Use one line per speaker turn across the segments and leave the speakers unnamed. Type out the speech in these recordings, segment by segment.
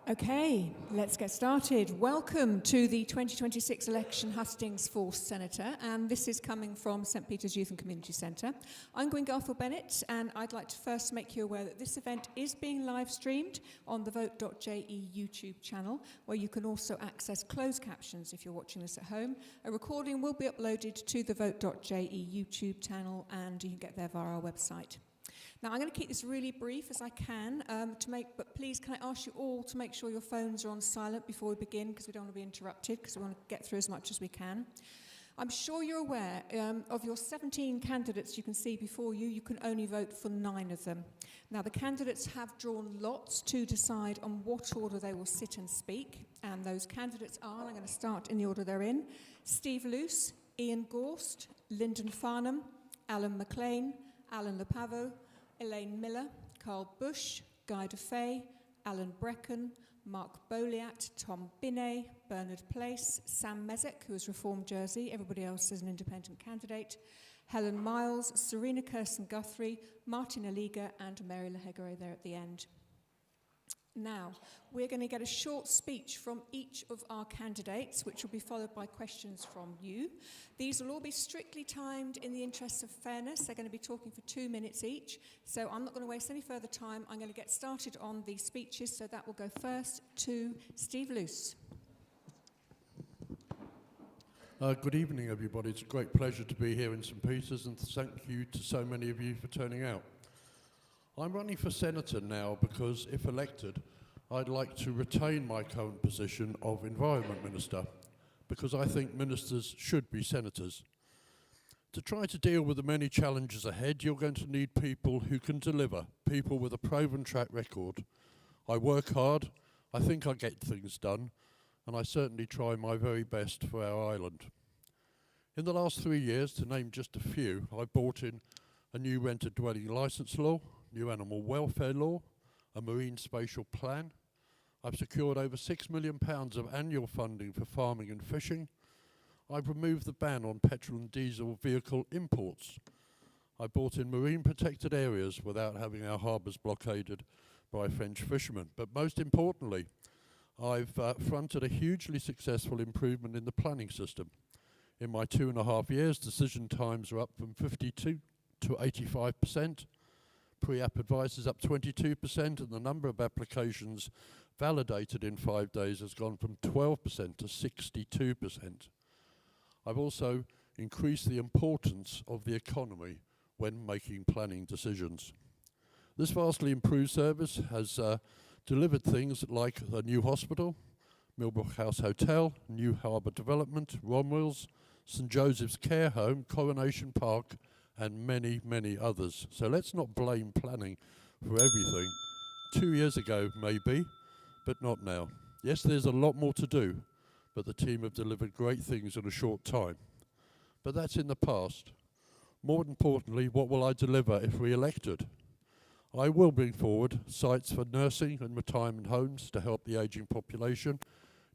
Okay, let's get started. Welcome to the 2026 election Hustings for Senator, and this is coming from St Peter's Youth and Community Centre. I'm Gwyn Garfield-Bennett, and I'd like to first make you aware that this event is being live streamed on the vote.je YouTube channel, where you can also access closed captions if you're watching this at home. A recording will be uploaded to the vote.je YouTube channel, and you can get there via our website. Now, I'm going to keep this really brief as I can, but please can I ask you all to make sure your phones are on silent before we begin, because we don't want to be interrupted, because we want to get through as much as we can. I'm sure you're aware of your 17 candidates you can see before you. You can only vote for 9 of them. Now, the candidates have drawn lots to decide on what order they will sit and speak, and those candidates are, I'm going to start in the order they're in, Steve Luce, Ian Gorst, Lyndon Farnham, Alan McLean, Alan Lapavo, Elaine Miller, Carl Bush, Guy DeFay, Alan Brecken, Mark Boliat, Tom Binney, Bernard Place, Sam Mezek, who has reformed Jersey, everybody else is an independent candidate, Helen Miles, Serena Kirsten Guthrie, Martin Aliga, and Mary Lahegere there at the end. Now, we're going to get a short speech from each of our candidates, which will be followed by questions from you. These will all be strictly timed in the interests of fairness. They're going to be talking for 2 minutes each, so I'm not going to waste any further time. I'm going to get started on the speeches, so that will go first to Steve Luce.
Good evening, everybody. It's a great pleasure to be here in St Peter's, and thank you to so many of you for turning out. I'm running for Senator now because, if elected, I'd like to retain my current position of Environment Minister, because I think ministers should be senators. To try to deal with the many challenges ahead, you're going to need people who can deliver, people with a proven track record. I work hard, I think I get things done, and I certainly try my very best for our island. In the last 3 years, to name just a few, I brought in a new rented dwelling licence law, new animal welfare law, a marine spatial plan. I've secured over £6 million of annual funding for farming and fishing. I've removed the ban on petrol and diesel vehicle imports. I brought in marine protected areas without having our harbours blockaded by French fishermen. But most importantly, I've fronted a hugely successful improvement in the planning system. In my 2.5 years, decision times are up from 52 to 85%. Pre-app advice is up 22%, and the number of applications validated in 5 days has gone from 12% to 62%. I've also increased the importance of the economy when making planning decisions. This vastly improved service has delivered things like a new hospital, Millbrook House Hotel, new harbour development, Romwells, St Joseph's Care Home, Coronation Park, and many, many others. So let's not blame planning for everything. 2 years ago, maybe, but not now. Yes, there's a lot more to do, but the team have delivered great things in a short time. But that's in the past. More importantly, what will I deliver if re-elected? I will bring forward sites for nursing and retirement homes to help the ageing population,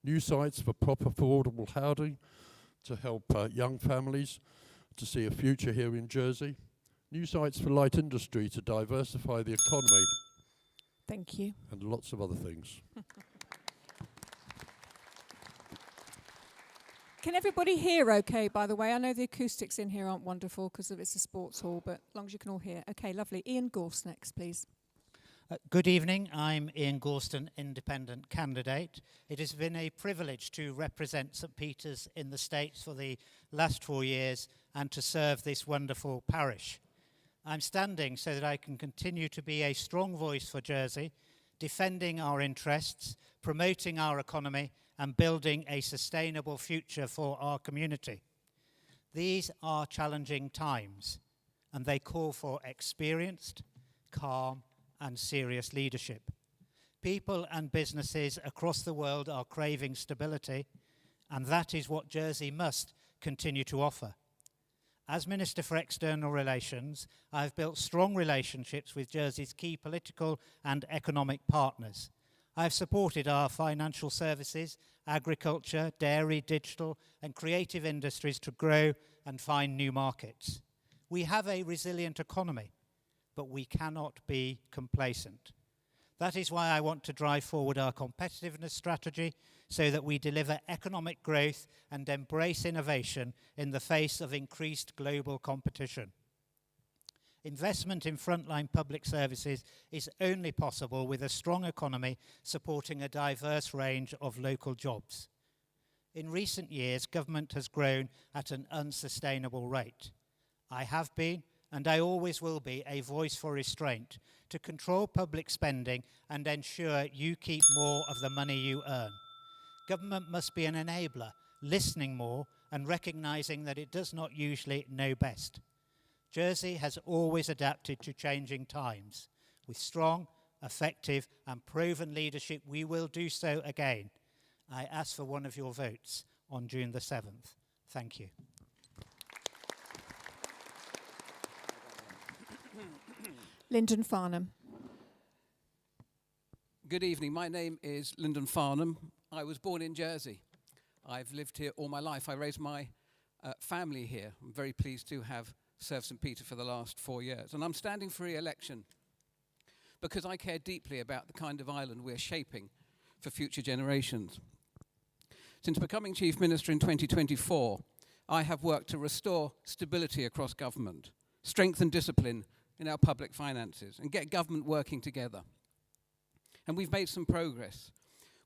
new sites for proper affordable housing to help young families to see a future here in Jersey, new sites for light industry to diversify the economy.
Thank you.
And lots of other things.
Can everybody hear okay, by the way? I know the acoustics in here aren't wonderful because it's a sports hall, but as long as you can all hear. Okay, lovely. Ian Gorst next, please.
Good evening. I'm Ian Gorst, an independent candidate. It has been a privilege to represent St Peter's in the States for the last 4 years and to serve this wonderful parish. I'm standing so that I can continue to be a strong voice for Jersey, defending our interests, promoting our economy, and building a sustainable future for our community. These are challenging times, and they call for experienced, calm, and serious leadership. People and businesses across the world are craving stability, and that is what Jersey must continue to offer. As Minister for External Relations, I have built strong relationships with Jersey's key political and economic partners. I have supported our financial services, agriculture, dairy, digital, and creative industries to grow and find new markets. We have a resilient economy, but we cannot be complacent. That is why I want to drive forward our competitiveness strategy so that we deliver economic growth and embrace innovation in the face of increased global competition. Investment in frontline public services is only possible with a strong economy supporting a diverse range of local jobs. In recent years, government has grown at an unsustainable rate. I have been, and I always will be, a voice for restraint to control public spending and ensure you keep more of the money you earn. Government must be an enabler, listening more and recognising that it does not usually know best. Jersey has always adapted to changing times. With strong, effective and proven leadership, we will do so again. I ask for one of your votes on June the 7th. Thank you.
Lyndon Farnham.
Good evening. My name is Lyndon Farnham. I was born in Jersey. I've lived here all my life. I raised my family here. I'm very pleased to have served St. Peter for the last 4 years. And I'm standing for re-election because I care deeply about the kind of island we're shaping for future generations. Since becoming Chief Minister in 2024, I have worked to restore stability across government, strengthen discipline in our public finances, and get government working together. And we've made some progress.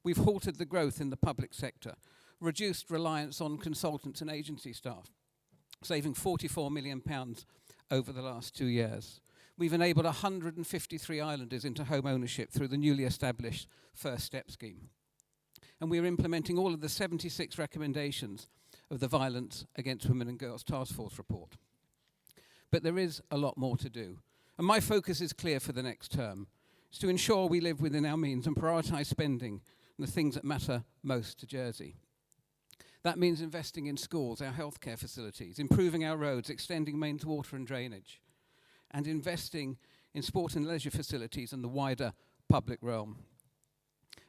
We've halted the growth in the public sector, reduced reliance on consultants and agency staff, saving £44 million over the last 2 years. We've enabled 153 islanders into home ownership through the newly established First Step scheme. And we're implementing all of the 76 recommendations of the Violence Against Women and Girls Task Force report. But there is a lot more to do. And my focus is clear for the next term. It's to ensure we live within our means and prioritise spending on the things that matter most to Jersey. That means investing in schools, our healthcare facilities, improving our roads, extending mains water and drainage, and investing in sport and leisure facilities and the wider public realm.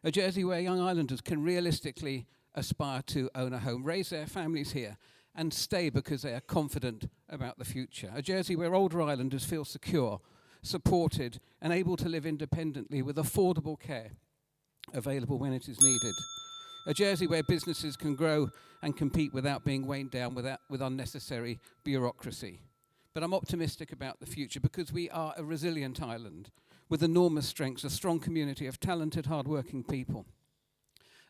A Jersey where young islanders can realistically aspire to own a home, raise their families here, and stay because they are confident about the future. A Jersey where older islanders feel secure, supported, and able to live independently with affordable care available when it is needed. A Jersey where businesses can grow and compete without being weighed down with unnecessary bureaucracy. But I'm optimistic about the future because we are a resilient island with enormous strengths, a strong community of talented, hard-working people,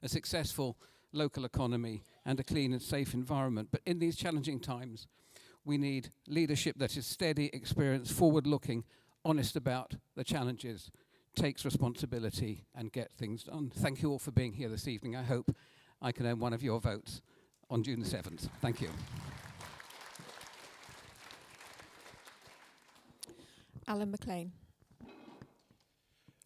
a successful local economy, and a clean and safe environment. But in these challenging times, we need leadership that is steady, experienced, forward-looking, honest about the challenges, takes responsibility and get things done. Thank you all for being here this evening. I hope I can earn one of your votes on June the 7th. Thank you.
Alan McLean.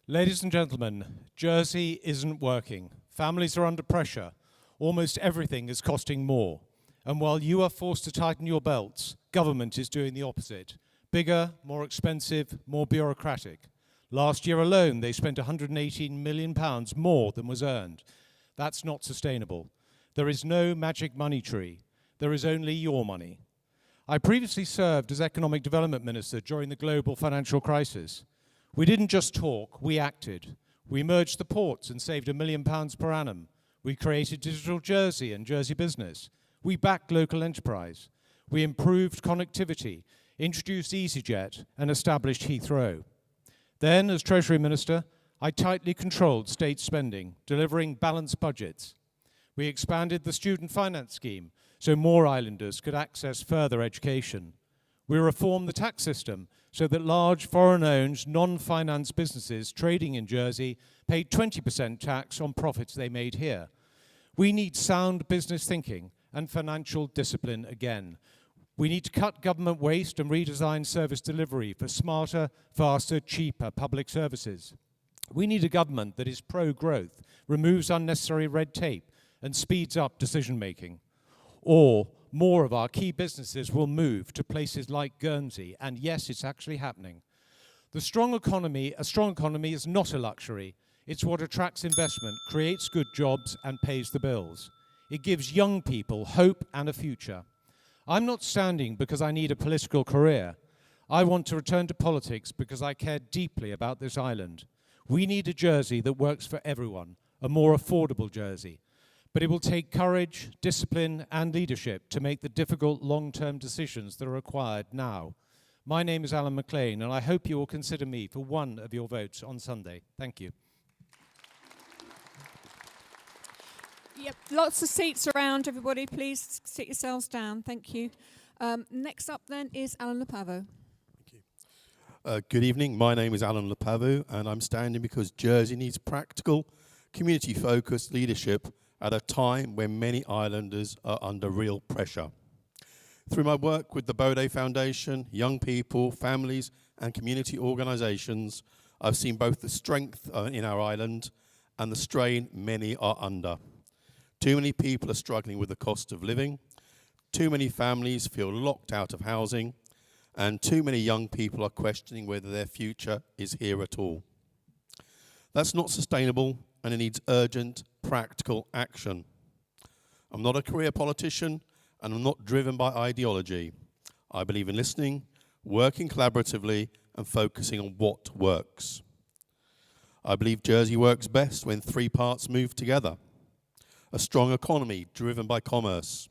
Ladies and gentlemen, Jersey isn't working. Families are under pressure. Almost everything is costing more. And while you are forced to tighten your belts, government is doing the opposite. Bigger, more expensive, more bureaucratic. Last year alone, they spent £118 million more than was earned. That's not sustainable. There is no magic money tree. There is only your money. I previously served as Economic Development Minister during the global financial crisis. We didn't just talk, we acted. We merged the ports and saved £1 million per annum. We created Digital Jersey and Jersey Business. We backed local enterprise. We improved connectivity, introduced EasyJet, and established Heathrow. Then, as Treasury Minister, I tightly controlled state spending, delivering balanced budgets. We expanded the student finance scheme so more islanders could access further education. We reformed the tax system so that large foreign-owned, non-finance businesses trading in Jersey paid 20% tax on profits they made here. We need sound business thinking and financial discipline again. We need to cut government waste and redesign service delivery for smarter, faster, cheaper public services. We need a government that is pro-growth, removes unnecessary red tape, and speeds up decision-making. Or more of our key businesses will move to places like Guernsey, and yes, it's actually happening. A strong economy is not a luxury. It's what attracts investment, creates good jobs, and pays the bills. It gives young people hope and a future. I'm not standing because I need a political career. I want to return to politics because I care deeply about this island. We need a Jersey that works for everyone, a more affordable Jersey. But it will take courage, discipline, and leadership to make the difficult long-term decisions that are required now. My name is Alan McLean, and I hope you will consider me for one of your votes on Sunday. Thank you.
Yep, lots of seats around, everybody. Please sit yourselves down. Thank you. Next up then is Alan Lapavo.
Good evening. My name is Alan Lapavo, and I'm standing because Jersey needs practical, community-focused leadership at a time when many islanders are under real pressure. Through my work with the Bode Foundation, young people, families, and community organisations, I've seen both the strength in our island and the strain many are under. Too many people are struggling with the cost of living, too many families feel locked out of housing, and too many young people are questioning whether their future is here at all. That's not sustainable, and it needs urgent, practical action. I'm not a career politician, and I'm not driven by ideology. I believe in listening, working collaboratively, and focusing on what works. I believe Jersey works best when three parts move together. A strong economy driven by commerce,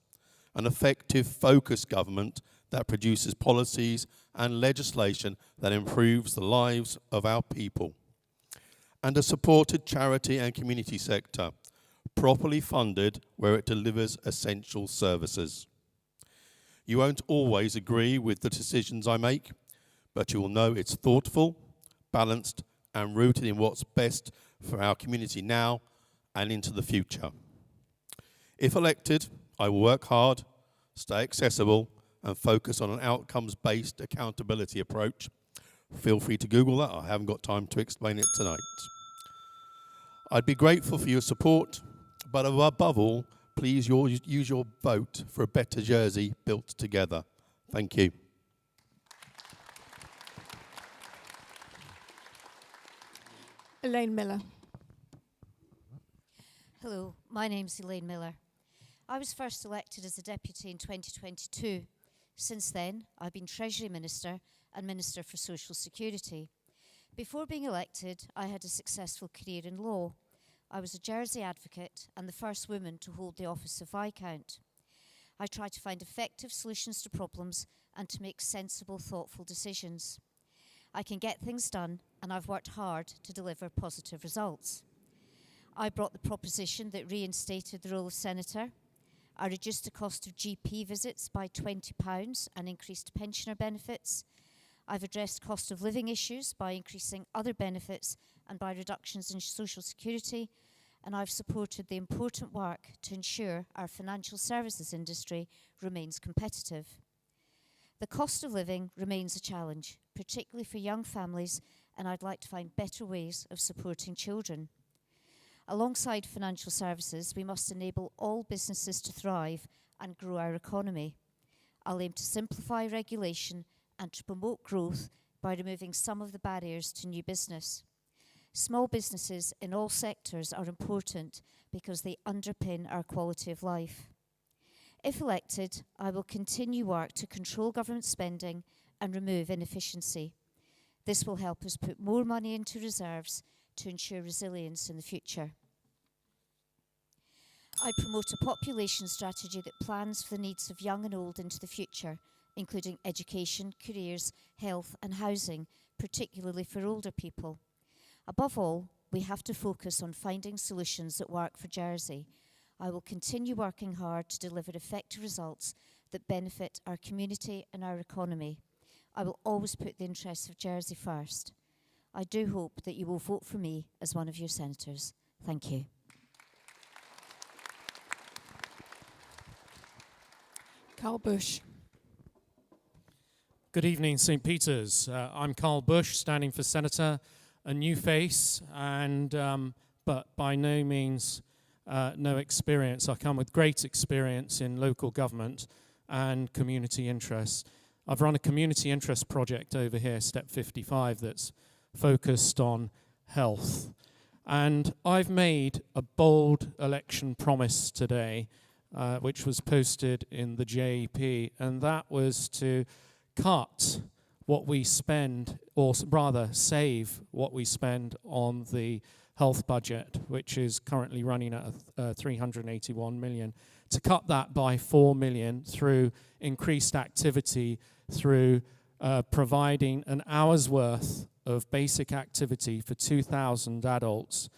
an effective, focused government that produces policies and legislation that improves the lives of our people, and a supported charity and community sector, properly funded where it delivers essential services. You won't always agree with the decisions I make, but you will know it's thoughtful, balanced, and rooted in what's best for our community now and into the future. If elected, I will work hard, stay accessible, and focus on an outcomes-based accountability approach. Feel free to Google that. I haven't got time to explain it tonight. I'd be grateful for your support, but above all, please use your vote for a better Jersey built together. Thank you.
Elaine Miller.
Hello, my name's Elaine Miller. I was first elected as a deputy in 2022. Since then, I've been Treasury Minister and Minister for Social Security. Before being elected, I had a successful career in law. I was a Jersey advocate and the first woman to hold the office of Viscount. I try to find effective solutions to problems and to make sensible, thoughtful decisions. I can get things done, and I've worked hard to deliver positive results. I brought the proposition that reinstated the role of senator. I reduced the cost of GP visits by £20 and increased pensioner benefits. I've addressed cost of living issues by increasing other benefits and by reductions in social security. And I've supported the important work to ensure our financial services industry remains competitive. The cost of living remains a challenge, particularly for young families, and I'd like to find better ways of supporting children. Alongside financial services, we must enable all businesses to thrive and grow our economy. I'll aim to simplify regulation and to promote growth by removing some of the barriers to new business. Small businesses in all sectors are important because they underpin our quality of life. If elected, I will continue work to control government spending and remove inefficiency. This will help us put more money into reserves to ensure resilience in the future. I promote a population strategy that plans for the needs of young and old into the future, including education, careers, health and housing, particularly for older people. Above all, we have to focus on finding solutions that work for Jersey. I will continue working hard to deliver effective results that benefit our community and our economy. I will always put the interests of Jersey first. I do hope that you will vote for me as one of your senators. Thank you.
Carl Bush.
Good evening, St. Peter's. I'm Carl Bush, standing for Senator, a new face, and but by no means no experience. I come with great experience in local government and community interest. I've run a community interest project over here, Step 55, that's focused on health. And I've made a bold election promise today, which was posted in the JEP, and that was to cut what we spend, or rather save what we spend on the health budget, which is currently running at 381 million, to cut that by 4 million through increased activity, through providing an hour's worth of basic activity for 2,000 adults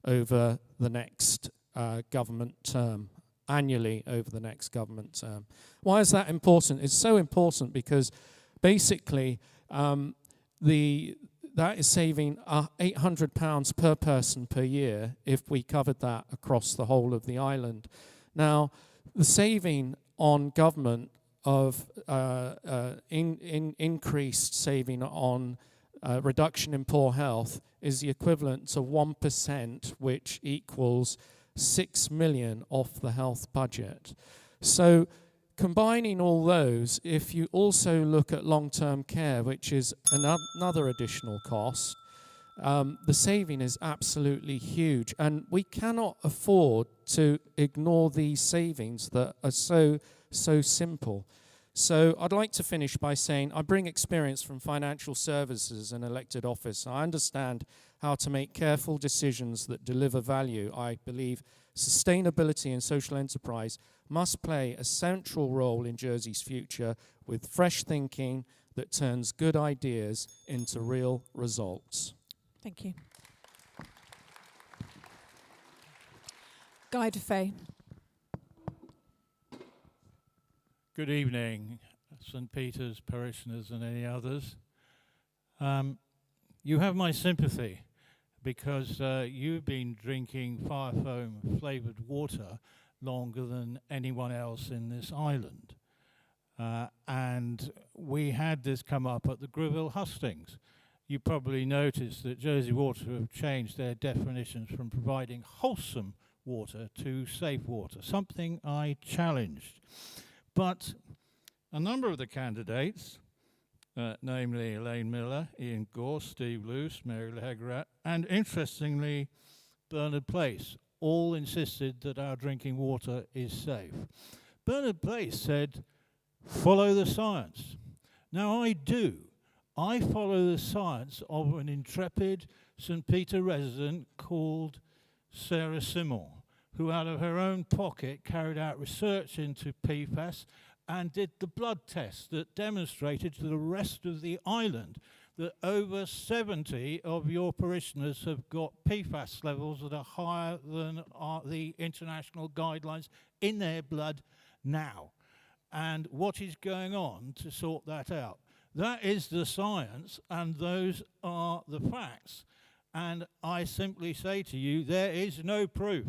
over the next government term, annually over the next government term. Why is that important? It's so important because basically that is saving £800 per person per year if we covered that across the whole of the island. Now, the saving on government of increased saving on reduction in poor health is the equivalent to 1%, which equals 6 million off the health budget. So combining all those, if you also look at long-term care, which is another additional cost, the saving is absolutely huge. And we cannot afford to ignore these savings that are so simple. So I'd like to finish by saying I bring experience from financial services and elected office. I understand how to make careful decisions that deliver value. I believe sustainability and social enterprise must play a central role in Jersey's future with fresh thinking that turns good ideas into real results.
Thank you. Guy DeFay.
Good evening, St. Peter's parishioners and any others. You have my sympathy because you've been drinking fire foam flavoured water longer than anyone else in this island. And we had this come up at the Greville Hustings. You probably noticed that Jersey Water have changed their definitions from providing wholesome water to safe water, something I challenged. But a number of the candidates, namely Elaine Miller, Ian Gorst, Steve Luce, Mary Lehegarat, and interestingly, Bernard Place, all insisted that our drinking water is safe. Bernard Place said, follow the science. Now I do. I follow the science of an intrepid St. Peter resident called Sarah Simon, who out of her own pocket carried out research into PFAS and did the blood test that demonstrated to the rest of the island that over 70 of your parishioners have got PFAS levels that are higher than the international guidelines in their blood now. And what is going on to sort that out? That is the science, and those are the facts. And I simply say to you, there is no proof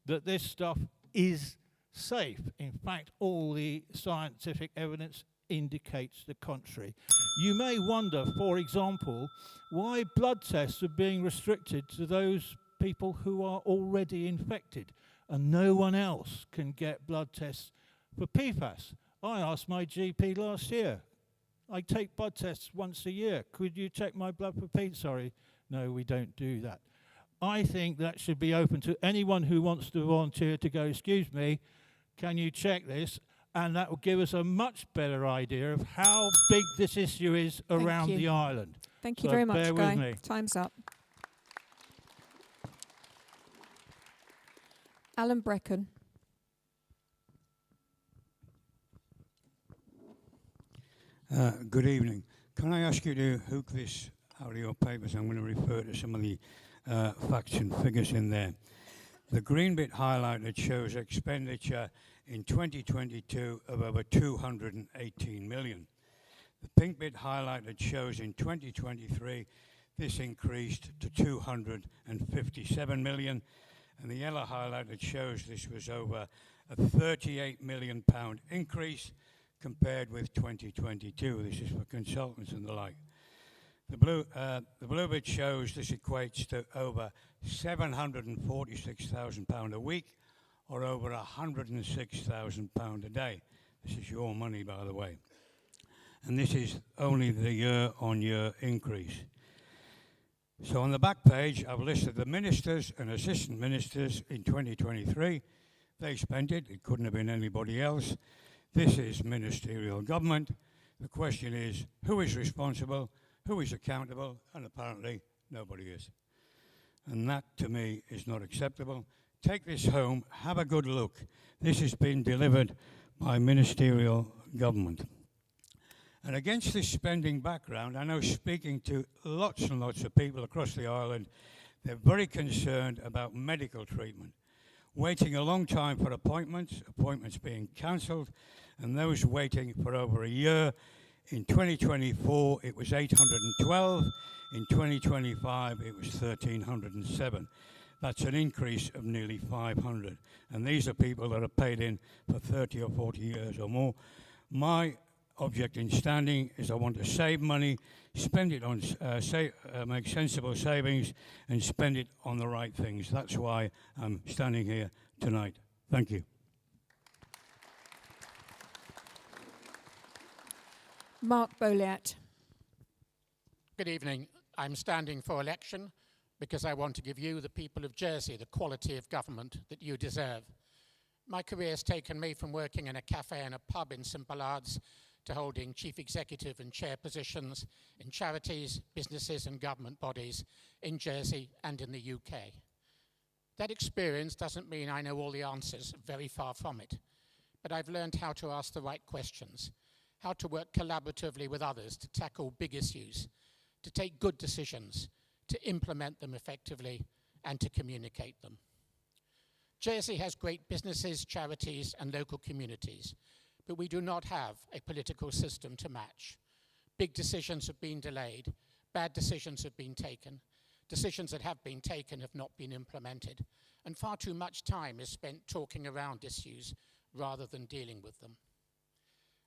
that this stuff is safe. In fact, all the scientific evidence indicates the contrary. You may wonder, for example, why blood tests are being restricted to those people who are already infected and no one else can get blood tests for PFAS. I asked my GP last year. I take blood tests once a year. Could you check my blood for PFAS? Sorry, no, we don't do that. I think that should be open to anyone who wants to volunteer to go, excuse me, can you check this? And that will give us a much better idea of how big this issue is around the island.
Thank you very much,
bear
Guy.
with me.
Time's up. Alan Brecken.
Good evening. Can I ask you to hook this out of your papers? I'm going to refer to some of the facts and figures in there. The green bit highlighted shows expenditure in 2022 of over 218 million. The pink bit highlighted shows in 2023 this increased to 257 million, and the yellow highlighted shows this was over a 38 million pound increase compared with 2022. This is for consultants and the like. The blue bit shows this equates to over £746,000 a week, or over £106,000 a day. This is your money, by the way. And this is only the year-on-year increase. So on the back page, I've listed the ministers and assistant ministers in 2023. They spent it. It couldn't have been anybody else. This is ministerial government. The question is, who is responsible, who is accountable, and apparently nobody is. And that, to me, is not acceptable. Take this home, have a good look. This has been delivered by ministerial government. And against this spending background, I know speaking to lots and lots of people across the island, they're very concerned about medical treatment. Waiting a long time for appointments being cancelled, and those waiting for over a year. In 2024, it was 812. In 2025, it was 1,307. That's an increase of nearly 500. And these are people that are paid in for 30 or 40 years or more. My object in standing is I want to save money, spend it on, make sensible savings, and spend it on the right things. That's why I'm standing here tonight. Thank you.
Mark Boliat.
Good evening. I'm standing for election because I want to give you, the people of Jersey, the quality of government that you deserve. My career has taken me from working in a cafe and a pub in St. Ballards to holding chief executive and chair positions in charities, businesses and government bodies in Jersey and in the UK. That experience doesn't mean I know all the answers, very far from it, but I've learned how to ask the right questions, how to work collaboratively with others to tackle big issues, to take good decisions, to implement them effectively, and to communicate them. Jersey has great businesses, charities, and local communities, but we do not have a political system to match. Big decisions have been delayed, bad decisions have been taken, decisions that have been taken have not been implemented, and far too much time is spent talking around issues rather than dealing with them.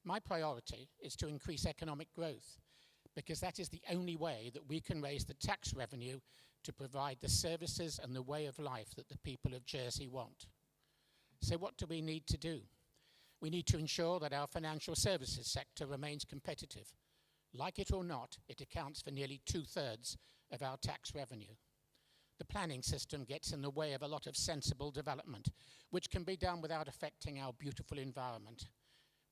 My priority is to increase economic growth, because that is the only way that we can raise the tax revenue to provide the services and the way of life that the people of Jersey want. So what do we need to do? We need to ensure that our financial services sector remains competitive. Like it or not, it accounts for nearly 2/3 of our tax revenue. The planning system gets in the way of a lot of sensible development, which can be done without affecting our beautiful environment.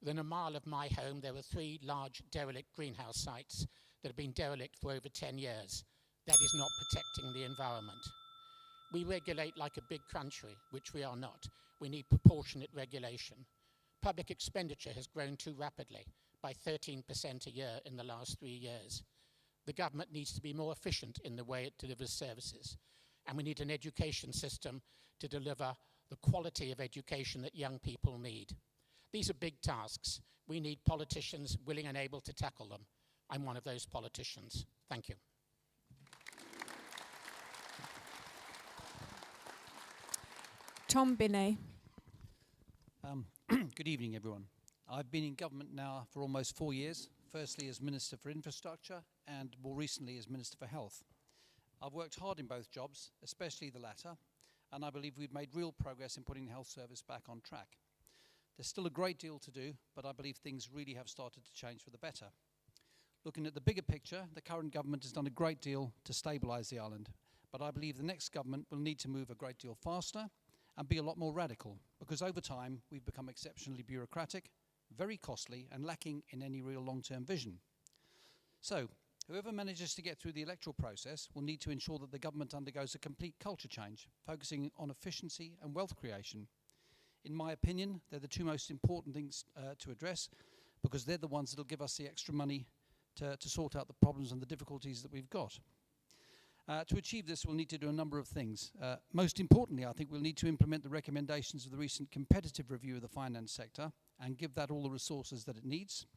Within a mile of my home, there are 3 large derelict greenhouse sites that have been derelict for over 10 years. That is not protecting the environment. We regulate like a big country, which we are not. We need proportionate regulation. Public expenditure has grown too rapidly, by 13% a year in the last 3 years. The government needs to be more efficient in the way it delivers services. And we need an education system to deliver the quality of education that young people need. These are big tasks. We need politicians willing and able to tackle them. I'm one of those politicians. Thank you.
Tom Binney.
Good evening, everyone. I've been in government now for almost 4 years, firstly as Minister for Infrastructure and more recently as Minister for Health. I've worked hard in both jobs, especially the latter, and I believe we've made real progress in putting the health service back on track. There's still a great deal to do, but I believe things really have started to change for the better. Looking at the bigger picture, the current government has done a great deal to stabilise the island, but I believe the next government will need to move a great deal faster and be a lot more radical, because over time we've become exceptionally bureaucratic, very costly, and lacking in any real long-term vision. So, whoever manages to get through the electoral process will need to ensure that the government undergoes a complete culture change, focusing on efficiency and wealth creation. In my opinion, they're the 2 most important things to address, because they're the ones that will give us the extra money to sort out the problems and the difficulties that we've got. To achieve this, we'll need to do a number of things. Most importantly, I think we'll need to implement the recommendations of the recent competitive review of the finance sector and give that all the resources that it needs.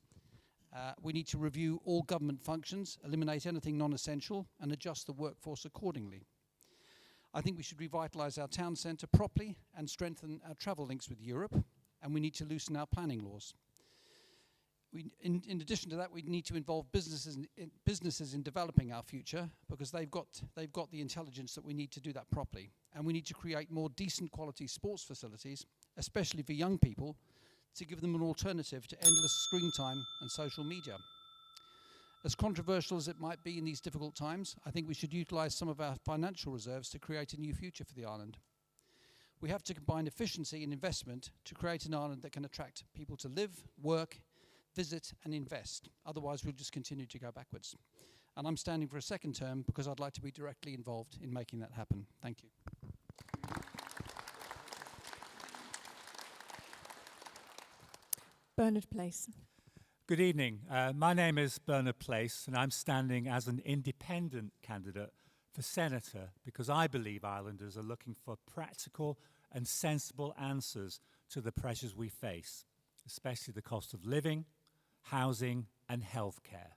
We need to review all government functions, eliminate anything non-essential, and adjust the workforce accordingly. I think we should revitalise our town centre properly and strengthen our travel links with Europe, and we need to loosen our planning laws. In addition to that, we need to involve businesses in developing our future, because they've got the intelligence that we need to do that properly. And we need to create more decent quality sports facilities, especially for young people, to give them an alternative to endless screen time and social media. As controversial as it might be in these difficult times, I think we should utilise some of our financial reserves to create a new future for the island. We have to combine efficiency and investment to create an island that can attract people to live, work, visit and invest. Otherwise, we'll just continue to go backwards. And I'm standing for a second term because I'd like to be directly involved in making that happen. Thank you.
Bernard Place.
Good evening. My name is Bernard Place, and I'm standing as an independent candidate for Senator because I believe Islanders are looking for practical and sensible answers to the pressures we face, especially the cost of living, housing, and healthcare.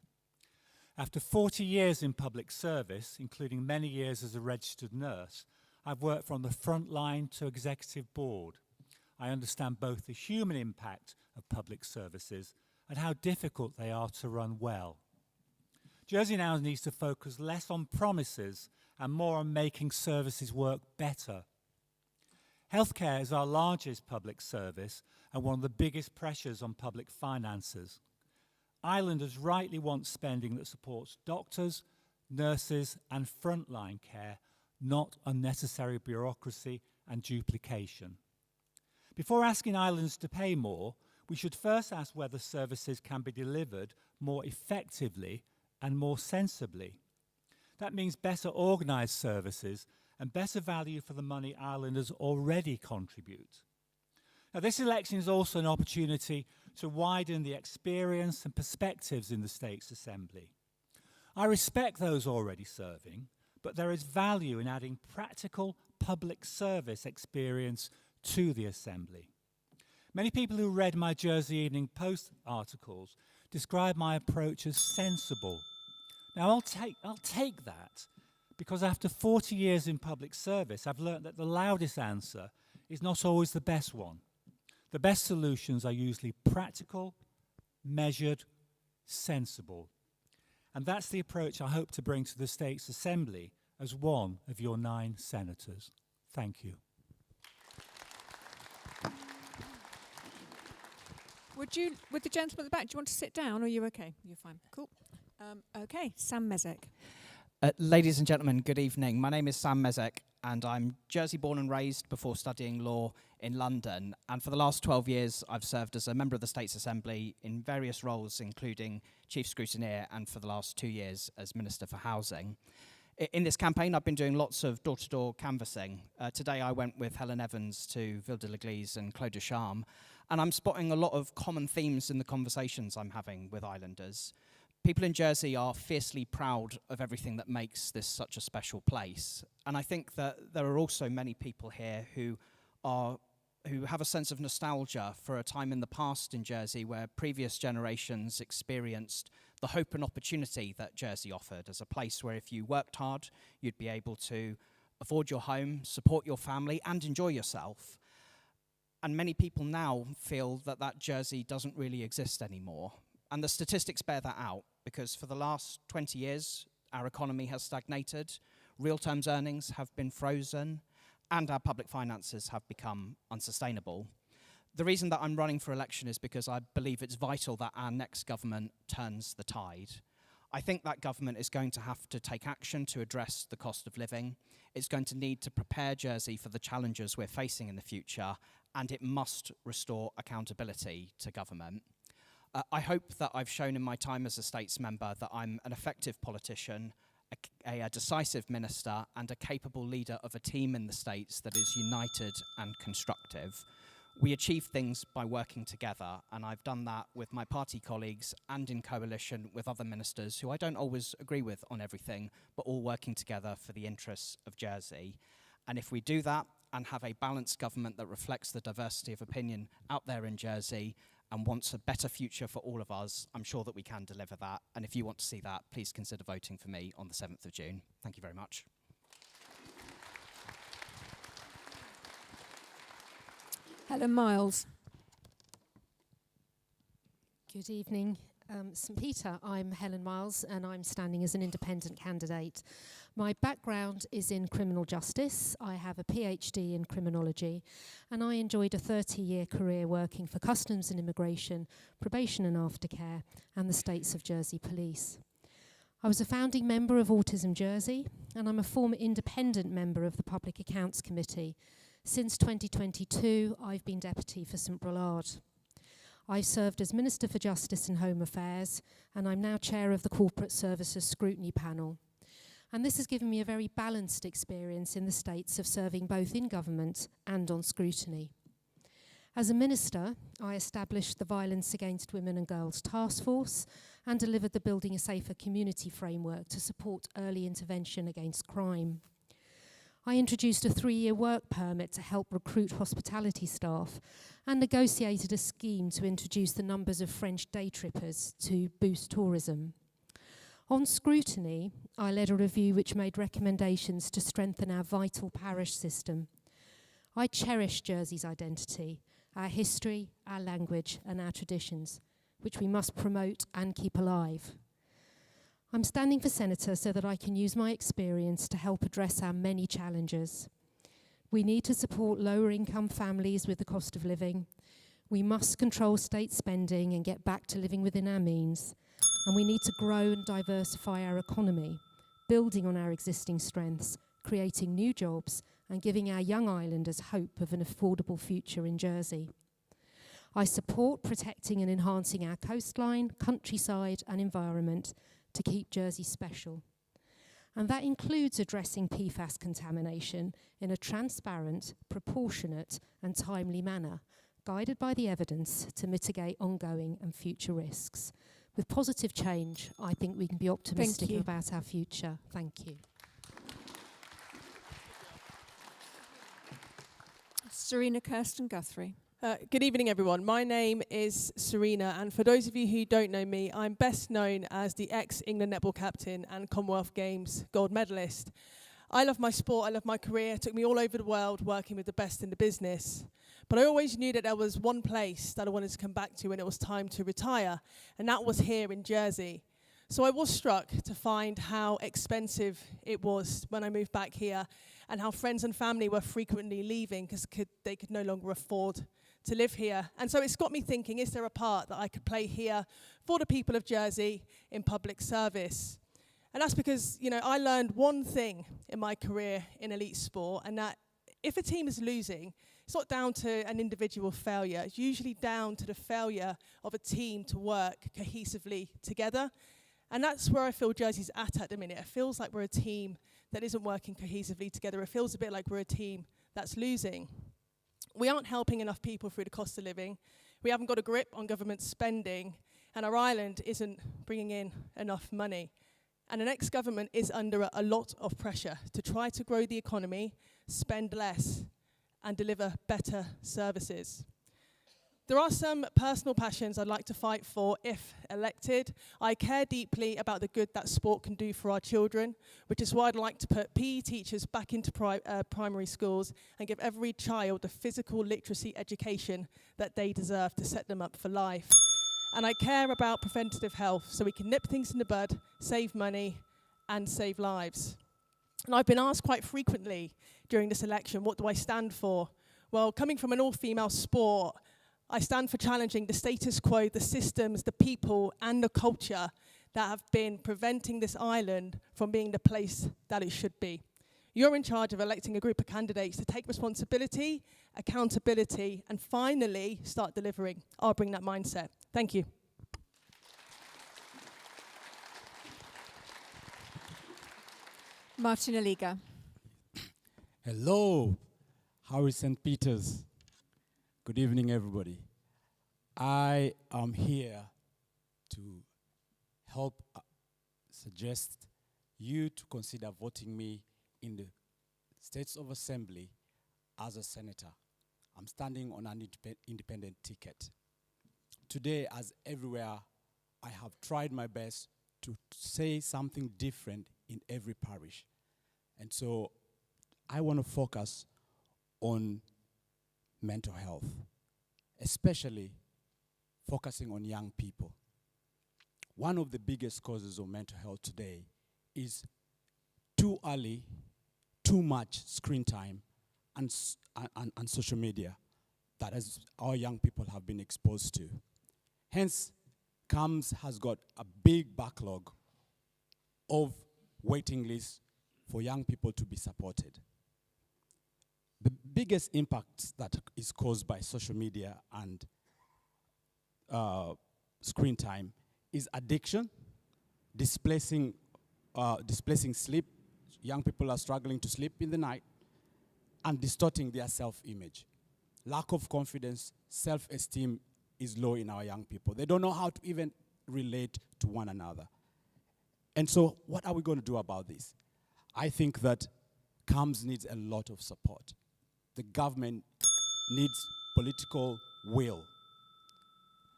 After 40 years in public service, including many years as a registered nurse, I've worked from the front line to executive board. I understand both the human impact of public services and how difficult they are to run well. Jersey now needs to focus less on promises and more on making services work better. Healthcare is our largest public service and one of the biggest pressures on public finances. Islanders rightly want spending that supports doctors, nurses, and frontline care, not unnecessary bureaucracy and duplication. Before asking Islanders to pay more, we should first ask whether services can be delivered more effectively and more sensibly. That means better organised services and better value for the money Islanders already contribute. Now, this election is also an opportunity to widen the experience and perspectives in the States Assembly. I respect those already serving, but there is value in adding practical public service experience to the Assembly. Many people who read my Jersey Evening Post articles describe my approach as sensible. Now, I'll take that, because after 40 years in public service, I've learned that the loudest answer is not always the best one. The best solutions are usually practical, measured, sensible. And that's the approach I hope to bring to the States Assembly as one of your 9 senators. Thank you.
Would the gentleman at the back, do you want to sit down, or are you okay? You're fine. Cool. Okay, Sam Mezek.
Ladies and gentlemen, good evening. My name is Sam Mezek, and I'm Jersey born and raised before studying law in London. And for the last 12 years, I've served as a member of the States Assembly in various roles, including Chief Scrutineer, and for the last 2 years as Minister for Housing. In this campaign, I've been doing lots of door-to-door canvassing. Today, I went with Helen Evans to Ville de l'Église and Clos de Charme, and I'm spotting a lot of common themes in the conversations I'm having with Islanders. People in Jersey are fiercely proud of everything that makes this such a special place. And I think that there are also many people here who have a sense of nostalgia for a time in the past in Jersey where previous generations experienced the hope and opportunity that Jersey offered as a place where if you worked hard, you'd be able to afford your home, support your family, and enjoy yourself. And many people now feel that that Jersey doesn't really exist anymore. And the statistics bear that out, because for the last 20 years, our economy has stagnated, real terms earnings have been frozen, and our public finances have become unsustainable. The reason that I'm running for election is because I believe it's vital that our next government turns the tide. I think that government is going to have to take action to address the cost of living. It's going to need to prepare Jersey for the challenges we're facing in the future, and it must restore accountability to government. I hope that I've shown in my time as a States member that I'm an effective politician, a decisive minister, and a capable leader of a team in the States that is united and constructive. We achieve things by working together, and I've done that with my party colleagues and in coalition with other ministers who I don't always agree with on everything, but all working together for the interests of Jersey. And if we do that and have a balanced government that reflects the diversity of opinion out there in Jersey and wants a better future for all of us, I'm sure that we can deliver that. And if you want to see that, please consider voting for me on the 7th of June. Thank you very much.
Helen Miles.
Good evening, St Peter. I'm Helen Miles and I'm standing as an independent candidate. My background is in criminal justice. I have a PhD in criminology and I enjoyed a 30-year career working for Customs and Immigration, Probation and Aftercare and the States of Jersey Police. I was a founding member of Autism Jersey and I'm a former independent member of the Public Accounts Committee. Since 2022, I've been deputy for St Brelard. I served as Minister for Justice and Home Affairs, and I'm now chair of the Corporate Services Scrutiny Panel. And this has given me a very balanced experience in the States of serving both in government and on scrutiny. As a minister, I established the Violence Against Women and Girls Task Force and delivered the Building a Safer Community framework to support early intervention against crime. I introduced a 3-year work permit to help recruit hospitality staff and negotiated a scheme to introduce the numbers of French day trippers to boost tourism. On scrutiny, I led a review which made recommendations to strengthen our vital parish system. I cherish Jersey's identity, our history, our language, and our traditions, which we must promote and keep alive. I'm standing for Senator so that I can use my experience to help address our many challenges. We need to support lower income families with the cost of living. We must control state spending and get back to living within our means. And we need to grow and diversify our economy, building on our existing strengths, creating new jobs, and giving our young islanders hope of an affordable future in Jersey. I support protecting and enhancing our coastline, countryside, and environment to keep Jersey special. And that includes addressing PFAS contamination in a transparent, proportionate, and timely manner, guided by the evidence to mitigate ongoing and future risks. With positive change, I think we can be optimistic about our future. Thank you.
Serena Kirsten Guthrie.
Good evening, everyone. My name is Serena, and for those of you who don't know me, I'm best known as the ex-England netball captain and Commonwealth Games gold medalist. I love my sport, I love my career. It took me all over the world working with the best in the business. But I always knew that there was one place that I wanted to come back to when it was time to retire, and that was here in Jersey. So I was struck to find how expensive it was when I moved back here, and how friends and family were frequently leaving because they could no longer afford to live here. And so it's got me thinking, is there a part that I could play here for the people of Jersey in public service? And that's because, you know, I learned one thing in my career in elite sport, and that if a team is losing, it's not down to an individual failure. It's usually down to the failure of a team to work cohesively together. And that's where I feel Jersey's at the minute. It feels like we're a team that isn't working cohesively together. It feels a bit like we're a team that's losing. We aren't helping enough people through the cost of living. We haven't got a grip on government spending, and our island isn't bringing in enough money. And the next government is under a lot of pressure to try to grow the economy, spend less, and deliver better services. There are some personal passions I'd like to fight for if elected. I care deeply about the good that sport can do for our children, which is why I'd like to put PE teachers back into primary schools and give every child the physical literacy education that they deserve to set them up for life. And I care about preventative health so we can nip things in the bud, save money, and save lives. And I've been asked quite frequently during this election, what do I stand for? Well, coming from an all-female sport, I stand for challenging the status quo, the systems, the people, and the culture that have been preventing this island from being the place that it should be. You're in charge of electing a group of candidates to take responsibility, accountability, and finally start delivering. I'll bring that mindset. Thank you.
Martin Aliga.
Hello, how is St. Peter's? Good evening, everybody. I am here to help suggest you to consider voting me in the States of Assembly as a senator. I'm standing on an independent ticket. Today, as everywhere, I have tried my best to say something different in every parish. And so I want to focus on mental health, especially focusing on young people. One of the biggest causes of mental health today is too early, too much screen time and social media that our young people have been exposed to. Hence, CAMS has got a big backlog of waiting lists for young people to be supported. The biggest impact that is caused by social media and screen time is addiction, displacing sleep. Young people are struggling to sleep in the night, and distorting their self-image. Lack of confidence, self-esteem is low in our young people. They don't know how to even relate to one another. And so what are we going to do about this? I think that CAMS needs a lot of support. The government needs political will.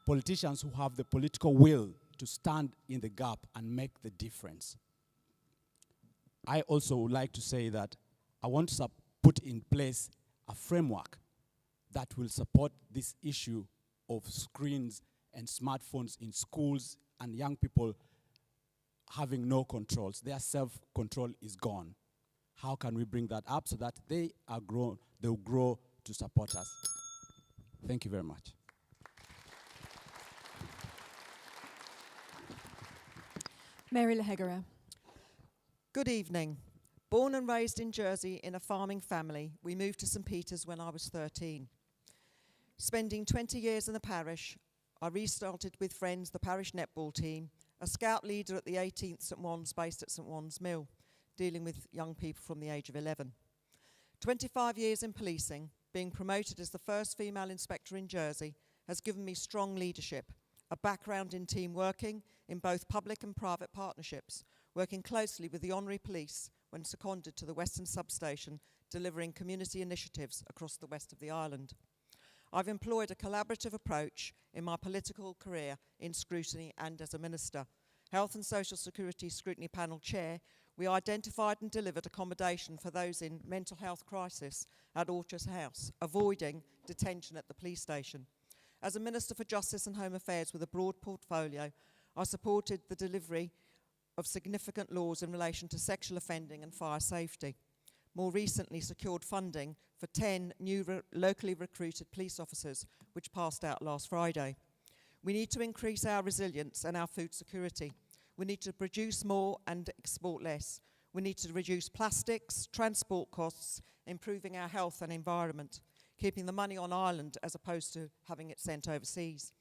Politicians who have the political will to stand in the gap and make the difference. I also would like to say that I want to put in place a framework that will support this issue of screens and smartphones in schools and young people having no controls. Their self-control is gone. How can we bring that up so that they'll grow to support us? Thank you very much.
Mary Lahegara.
Good evening. Born and raised in Jersey in a farming family, we moved to St. Peter's when I was 13. Spending 20 years in the parish, I restarted with friends the parish netball team, a scout leader at the 18th St. Wands based at St. Wands Mill, dealing with young people from the age of 11. 25 years in policing, being promoted as the first female inspector in Jersey has given me strong leadership, a background in team working in both public and private partnerships, working closely with the Honorary Police when seconded to the Western Substation, delivering community initiatives across the west of the island. I've employed a collaborative approach in my political career in scrutiny and as a minister. Health and Social Security Scrutiny Panel Chair, we identified and delivered accommodation for those in mental health crisis at Orchard House, avoiding detention at the police station. As a Minister for Justice and Home Affairs with a broad portfolio, I supported the delivery of significant laws in relation to sexual offending and fire safety. More recently secured funding for 10 new locally recruited police officers, which passed out last Friday. We need to increase our resilience and our food security. We need to produce more and export less. We need to reduce plastics, transport costs, improving our health and environment, keeping the money on island as opposed to having it sent overseas.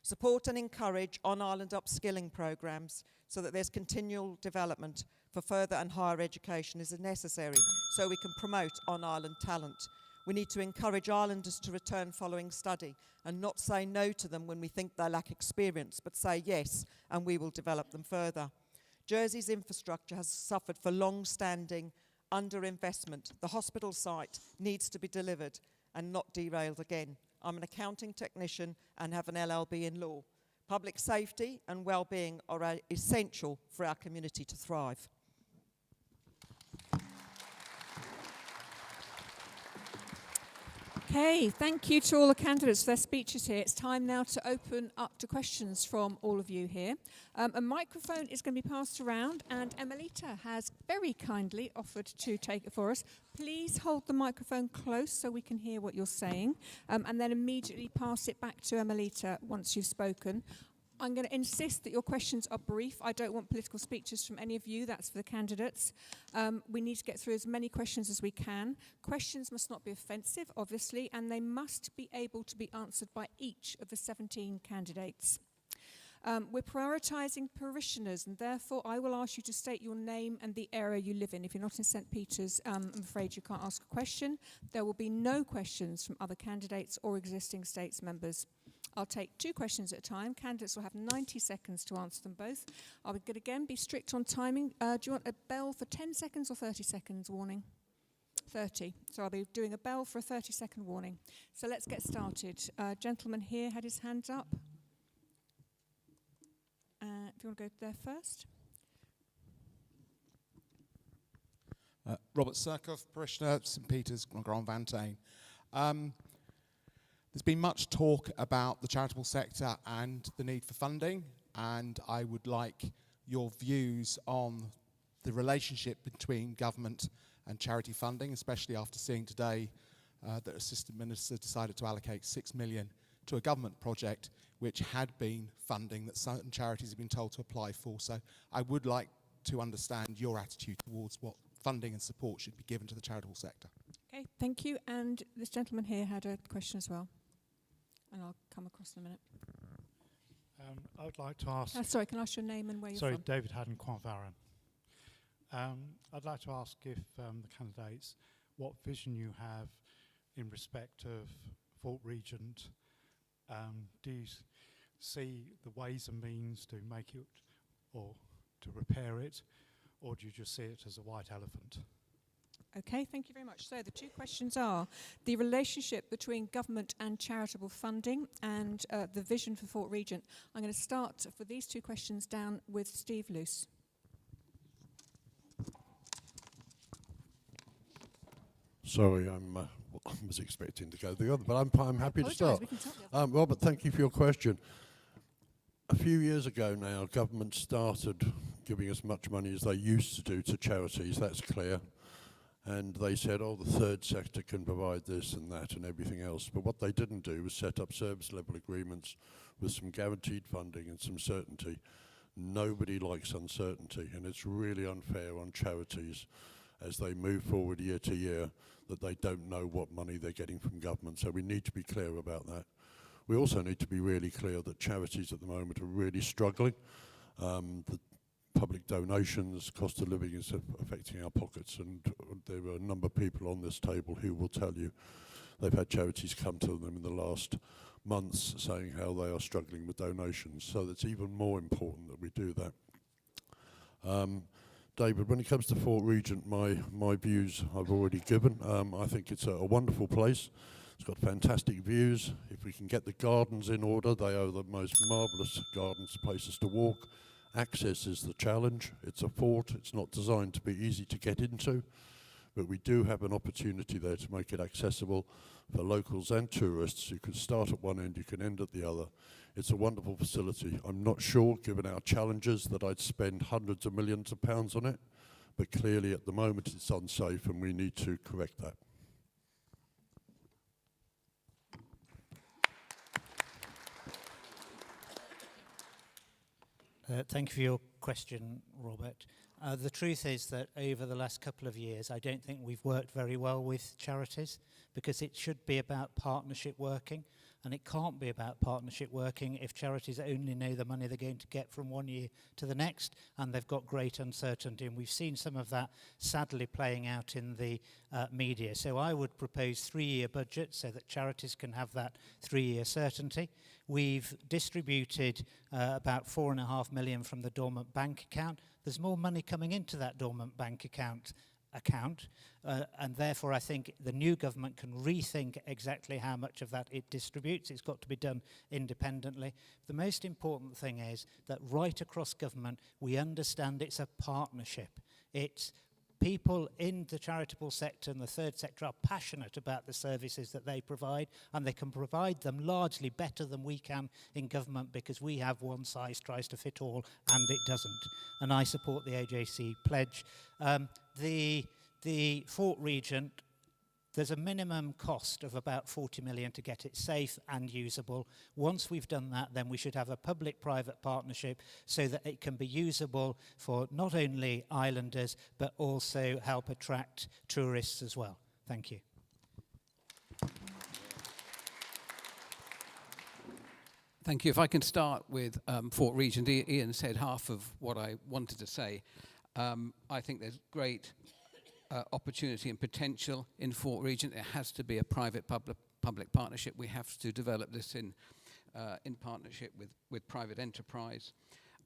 Support and encourage on-island upskilling programs so that there's continual development for further and higher education is necessary so we can promote on-island talent. We need to encourage islanders to return following study and not say no to them when we think they lack experience, but say yes, and we will develop them further. Jersey's infrastructure has suffered for long-standing underinvestment. The hospital site needs to be delivered and not derailed again. I'm an accounting technician and have an LLB in law. Public safety and well-being are essential for our community to thrive.
Okay, thank you to all the candidates for their speeches here. It's time now to open up to questions from all of you here. A microphone is going to be passed around, and Emelita has very kindly offered to take it for us. Please hold the microphone close so we can hear what you're saying, and then immediately pass it back to Emelita once you've spoken. I'm going to insist that your questions are brief. I don't want political speeches from any of you. That's for the candidates. We need to get through as many questions as we can. Questions must not be offensive, obviously, and they must be able to be answered by each of the 17 candidates. We're prioritising parishioners, and therefore I will ask you to state your name and the area you live in. If you're not in St. Peter's, I'm afraid you can't ask a question. There will be no questions from other candidates or existing states members. I'll take 2 questions at a time. Candidates will have 90 seconds to answer them both. I will again be strict on timing. Do you want a bell for 10 seconds or 30 seconds warning? 30. So I'll be doing a bell for a 30-second warning. So let's get started. Gentleman here had his hands up. If you want to go there first.
Robert Surkoff, parishioner, St. Peter's, Grand Vantain. There's been much talk about the charitable sector and the need for funding, and I would like your views on the relationship between government and charity funding, especially after seeing today that Assistant Minister decided to allocate $6 million to a government project which had been funding that certain charities have been told to apply for. So I would like to understand your attitude towards what funding and support should be given to the charitable sector.
Okay, thank you. And this gentleman here had a question as well. And I'll come across in a minute.
I would like to ask...
Sorry, can I ask your name and where you're
sorry,
from?
David Haddon, Quanvaran. I'd like to ask if the candidates, what vision you have in respect of Fort Regent. Do you see the ways and means to make it or to repair it, or do you just see it as a white elephant?
Okay, thank you very much. So the two questions are the relationship between government and charitable funding and the vision for Fort Regent. I'm going to start for these two questions down with Steve Luce.
Sorry, I was expecting to go the other, but I'm happy to start. Robert, thank you for your question. A few years ago now, government started giving as much money as they used to do to charities, that's clear. And they said, oh, the third sector can provide this and that and everything else. But what they didn't do was set up service level agreements with some guaranteed funding and some certainty. Nobody likes uncertainty, and it's really unfair on charities as they move forward year to year that they don't know what money they're getting from government. So we need to be clear about that. We also need to be really clear that charities at the moment are really struggling. The public donations, cost of living is affecting our pockets, and there are a number of people on this table who will tell you they've had charities come to them in the last months saying how they are struggling with donations. So it's even more important that we do that. David, when it comes to Fort Regent, my views I've already given. I think it's a wonderful place. It's got fantastic views. If we can get the gardens in order, they are the most marvellous gardens, places to walk. Access is the challenge. It's a fort. It's not designed to be easy to get into, but we do have an opportunity there to make it accessible for locals and tourists. You can start at one end, you can end at the other. It's a wonderful facility. I'm not sure, given our challenges, that I'd spend hundreds of millions of pounds on it, but clearly at the moment it's unsafe and we need to correct that.
Thank you for your question, Robert. The truth is that over the last couple of years, I don't think we've worked very well with charities, because it should be about partnership working, and it can't be about partnership working if charities only know the money they're going to get from one year to the next, and they've got great uncertainty. And we've seen some of that sadly playing out in the media. So I would propose 3-year budgets so that charities can have that 3-year certainty. We've distributed about £4.5 million from the dormant bank account. There's more money coming into that dormant bank account, and therefore I think the new government can rethink exactly how much of that it distributes. It's got to be done independently. The most important thing is that right across government we understand it's a partnership. It's people in the charitable sector and the third sector are passionate about the services that they provide, and they can provide them largely better than we can in government, because we have one size tries to fit all, and it doesn't. And I support the AJC pledge. The Fort Regent, there's a minimum cost of about 40 million to get it safe and usable. Once we've done that, then we should have a public-private partnership so that it can be usable for not only islanders, but also help attract tourists as well. Thank you.
Thank you. If I can start with Fort Regent, Ian said half of what I wanted to say. I think there's great opportunity and potential in Fort Regent. It has to be a private-public partnership. We have to develop this in partnership with private enterprise.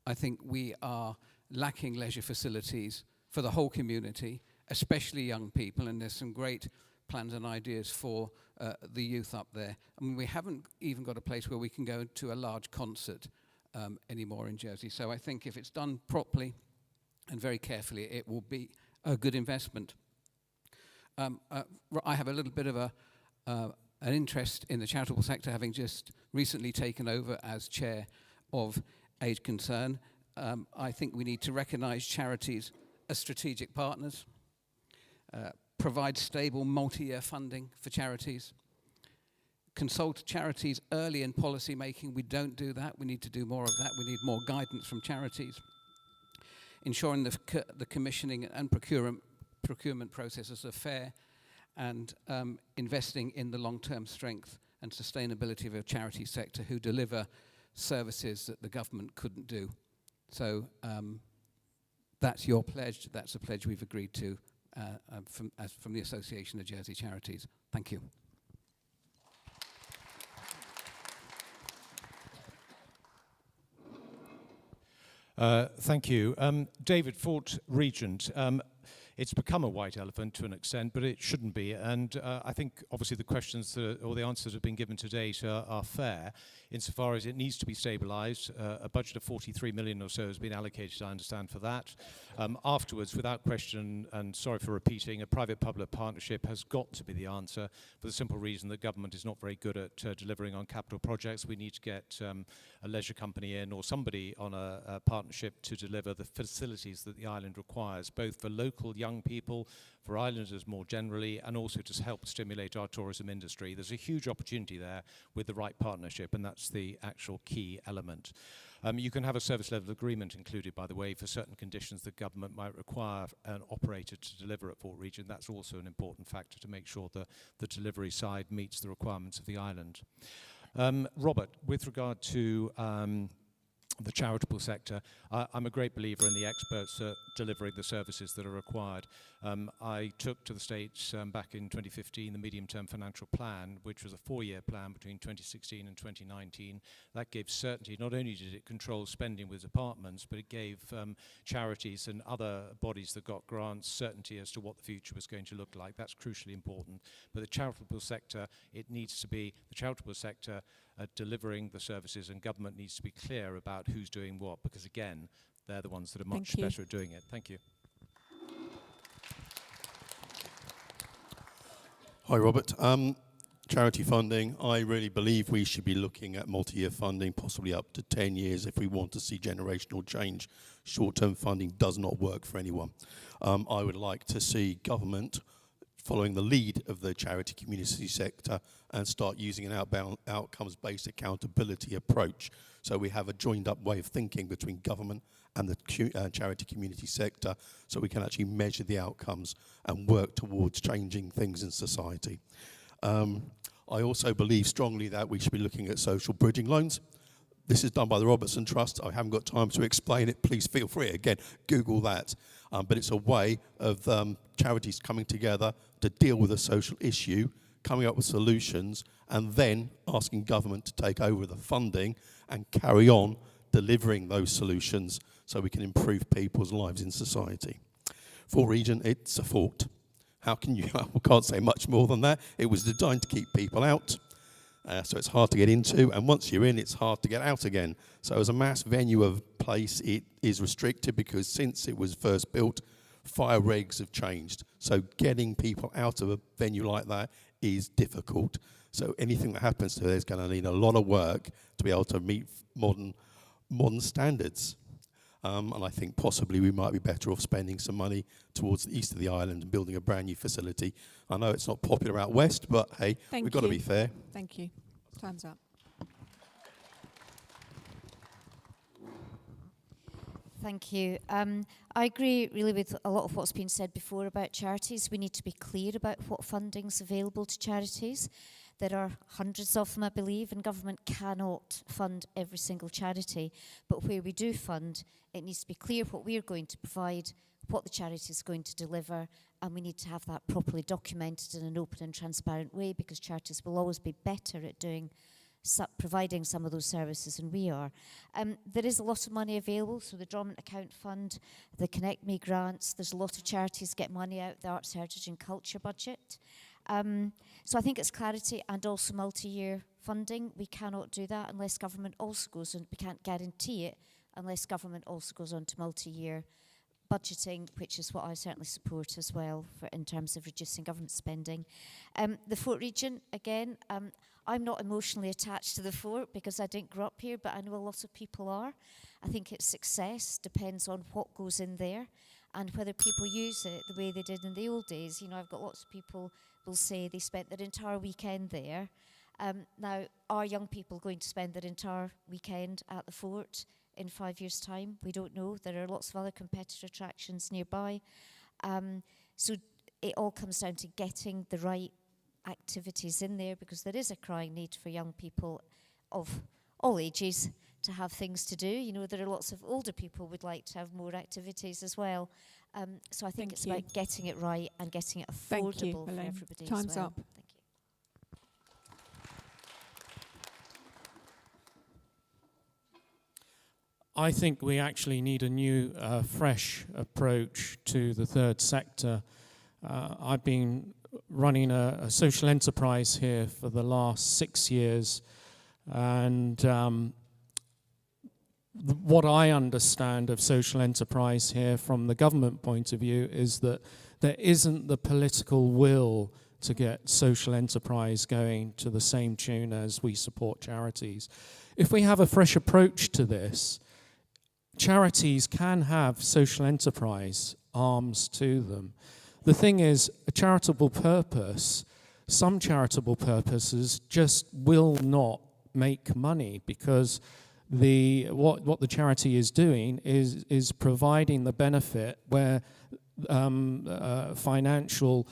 I think we are lacking leisure facilities for the whole community, especially young people, and there's some great plans and ideas for the youth up there. I mean, we haven't even got a place where we can go to a large concert anymore in Jersey. So I think if it's done properly and very carefully, it will be a good investment. I have a little bit of an interest in the charitable sector, having just recently taken over as chair of Age Concern. I think we need to recognise charities as strategic partners, provide stable multi-year funding for charities, consult charities early in policy making. We don't do that. We need to do more of that. We need more guidance from charities. Ensuring the commissioning and procurement processes are fair, and investing in the long-term strength and sustainability of a charity sector who deliver services that the government couldn't do. So that's your pledge. That's a pledge we've agreed to from the Association of Jersey Charities. Thank you.
Thank you. David, Fort Regent. It's become a white elephant to an extent, but it shouldn't be. And I think, obviously, the questions or the answers that have been given to date are fair, insofar as it needs to be stabilised. A budget of 43 million or so has been allocated, I understand, for that. Afterwards, without question, and sorry for repeating, a private-public partnership has got to be the answer, for the simple reason that government is not very good at delivering on capital projects. We need to get a leisure company in or somebody on a partnership to deliver the facilities that the island requires, both for local young people, for islanders more generally, and also to help stimulate our tourism industry. There's a huge opportunity there with the right partnership, and that's the actual key element. You can have a service level agreement included, by the way, for certain conditions that government might require an operator to deliver at Fort Regent. That's also an important factor to make sure that the delivery side meets the requirements of the island. Robert, with regard to the charitable sector, I'm a great believer in the experts delivering the services that are required. I took to the States back in 2015 the medium-term financial plan, which was a 4-year plan between 2016 and 2019. That gave certainty. Not only did it control spending with departments, but it gave charities and other bodies that got grants certainty as to what the future was going to look like. That's crucially important. But the charitable sector, it needs to be the charitable sector delivering the services, and government needs to be clear about who's doing what, because again, they're the ones that are much better at doing it. Thank you.
Hi, Robert. Charity funding, I really believe we should be looking at multi-year funding, possibly up to 10 years if we want to see generational change. Short-term funding does not work for anyone. I would like to see government following the lead of the charity community sector and start using an outcomes-based accountability approach. So we have a joined-up way of thinking between government and the charity community sector, so we can actually measure the outcomes and work towards changing things in society. I also believe strongly that we should be looking at social bridging loans. This is done by the Robertson Trust. I haven't got time to explain it. Please feel free. Again, Google that. But it's a way of charities coming together to deal with a social issue, coming up with solutions, and then asking government to take over the funding and carry on delivering those solutions so we can improve people's lives in society. Fort Regent, it's a fort. How can you, I can't say much more than that. It was designed to keep people out. So it's hard to get into, and once you're in, it's hard to get out again. So as a mass venue of place, it is restricted because since it was first built, fire regs have changed. So getting people out of a venue like that is difficult. So anything that happens to it is going to need a lot of work to be able to meet modern standards. And I think possibly we might be better off spending some money towards the east of the island and building a brand new facility. I know it's not popular out west, but hey, we've got to be fair.
Thank you. Time's up.
Thank you. I agree really with a lot of what's been said before about charities. We need to be clear about what funding's available to charities. There are hundreds of them, I believe, and government cannot fund every single charity. But where we do fund, it needs to be clear what we're going to provide, what the charity is going to deliver, and we need to have that properly documented in an open and transparent way, because charities will always be better at providing some of those services than we are. There is a lot of money available, so the Dormant Account Fund, the Connect Me grants, there's a lot of charities get money out of the Arts, Heritage and Culture budget. So I think it's clarity and also multi-year funding. We cannot do that unless government also goes on, we can't guarantee it unless government also goes on to multi-year budgeting, which is what I certainly support as well in terms of reducing government spending. The Fort Regent, again, I'm not emotionally attached to the fort because I didn't grow up here, but I know a lot of people are. I think its success depends on what goes in there and whether people use it the way they did in the old days. You know, I've got lots of people will say they spent their entire weekend there. Now, are young people going to spend their entire weekend at the fort in 5 years' time? We don't know. There are lots of other competitor attractions nearby. So it all comes down to getting the right activities in there, because there is a crying need for young people of all ages to have things to do. You know, there are lots of older people would like to have more activities as well. So I think it's about getting it right and getting it affordable for everybody
Time's
as well.
up.
Thank you.
I think we actually need a new, fresh approach to the third sector. I've been running a social enterprise here for the last 6 years, and what I understand of social enterprise here from the government point of view is that there isn't the political will to get social enterprise going to the same tune as we support charities. If we have a fresh approach to this, charities can have social enterprise arms to them. The thing is, a charitable purpose, some charitable purposes just will not make money because what the charity is doing is providing the benefit where financial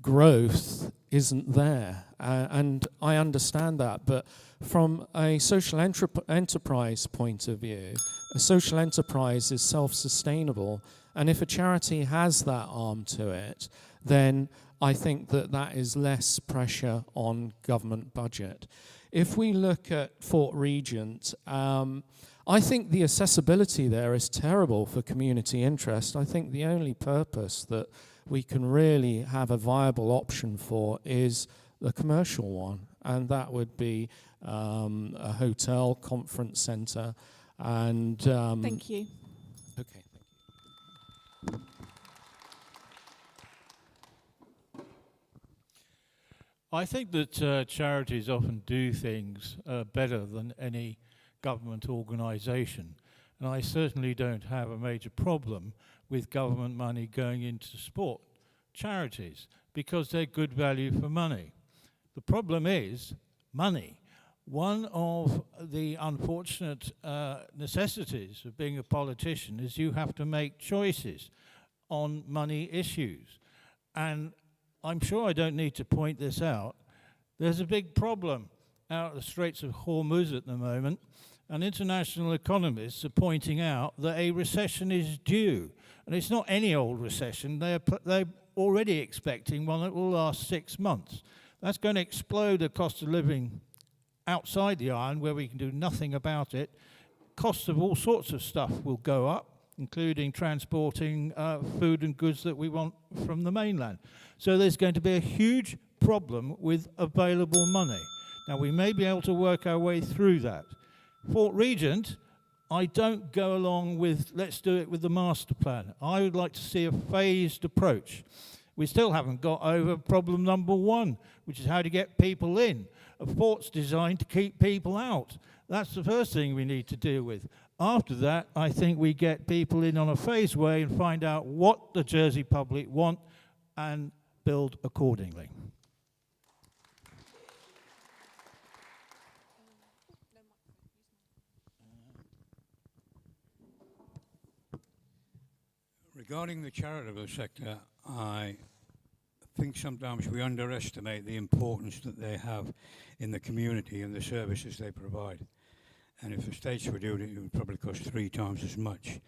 growth isn't there. And I understand that, but from a social enterprise point of view, a social enterprise is self-sustainable, and if a charity has that arm to it, then I think that is less pressure on government budget. If we look at Fort Regent, I think the accessibility there is terrible for community interest. I think the only purpose that we can really have a viable option for is the commercial one, and that would be a hotel, conference centre, and...
Thank you.
Okay.
I think that charities often do things better than any government organisation, and I certainly don't have a major problem with government money going in to support charities because they're good value for money. The problem is money. One of the unfortunate necessities of being a politician is you have to make choices on money issues. And I'm sure I don't need to point this out. There's a big problem out of the Straits of Hormuz at the moment, and international economists are pointing out that a recession is due. And it's not any old recession. They're already expecting one that will last 6 months. That's going to explode the cost of living outside the island where we can do nothing about it. Costs of all sorts of stuff will go up, including transporting food and goods that we want from the mainland. So there's going to be a huge problem with available money. Now, we may be able to work our way through that. Fort Regent, I don't go along with, let's do it with the master plan. I would like to see a phased approach. We still haven't got over problem number one, which is how to get people in. A fort's designed to keep people out. That's the first thing we need to deal with. After that, I think we get people in on a phased way and find out what the Jersey public want and build accordingly.
Regarding the charitable sector, I think sometimes we underestimate the importance that they have in the community and the services they provide. And if the states were doing it, it would probably cost 3 times as much.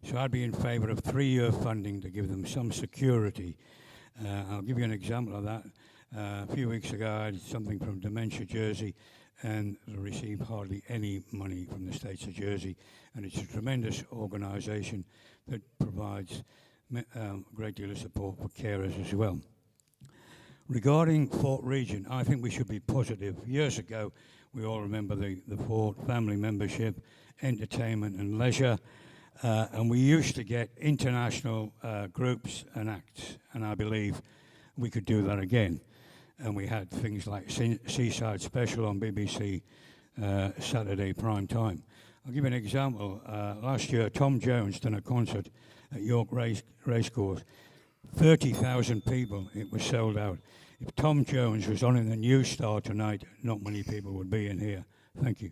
So I'd be in favour of 3-year funding to give them some security. I'll give you an example of that. A few weeks ago, I had something from Dementia Jersey and received hardly any money from the states of Jersey. And it's a tremendous organisation that provides a great deal of support for carers as well. Regarding Fort Regent, I think we should be positive. Years ago, we all remember the Fort family membership, entertainment and leisure, and we used to get international groups and acts, and I believe we could do that again. And we had things like Seaside Special on BBC Saturday prime time. I'll give you an example. Last year, Tom Jones done a concert at York Racecourse. 30,000 people, it was sold out. If Tom Jones was on in the New Star tonight, not many people would be in here. Thank you.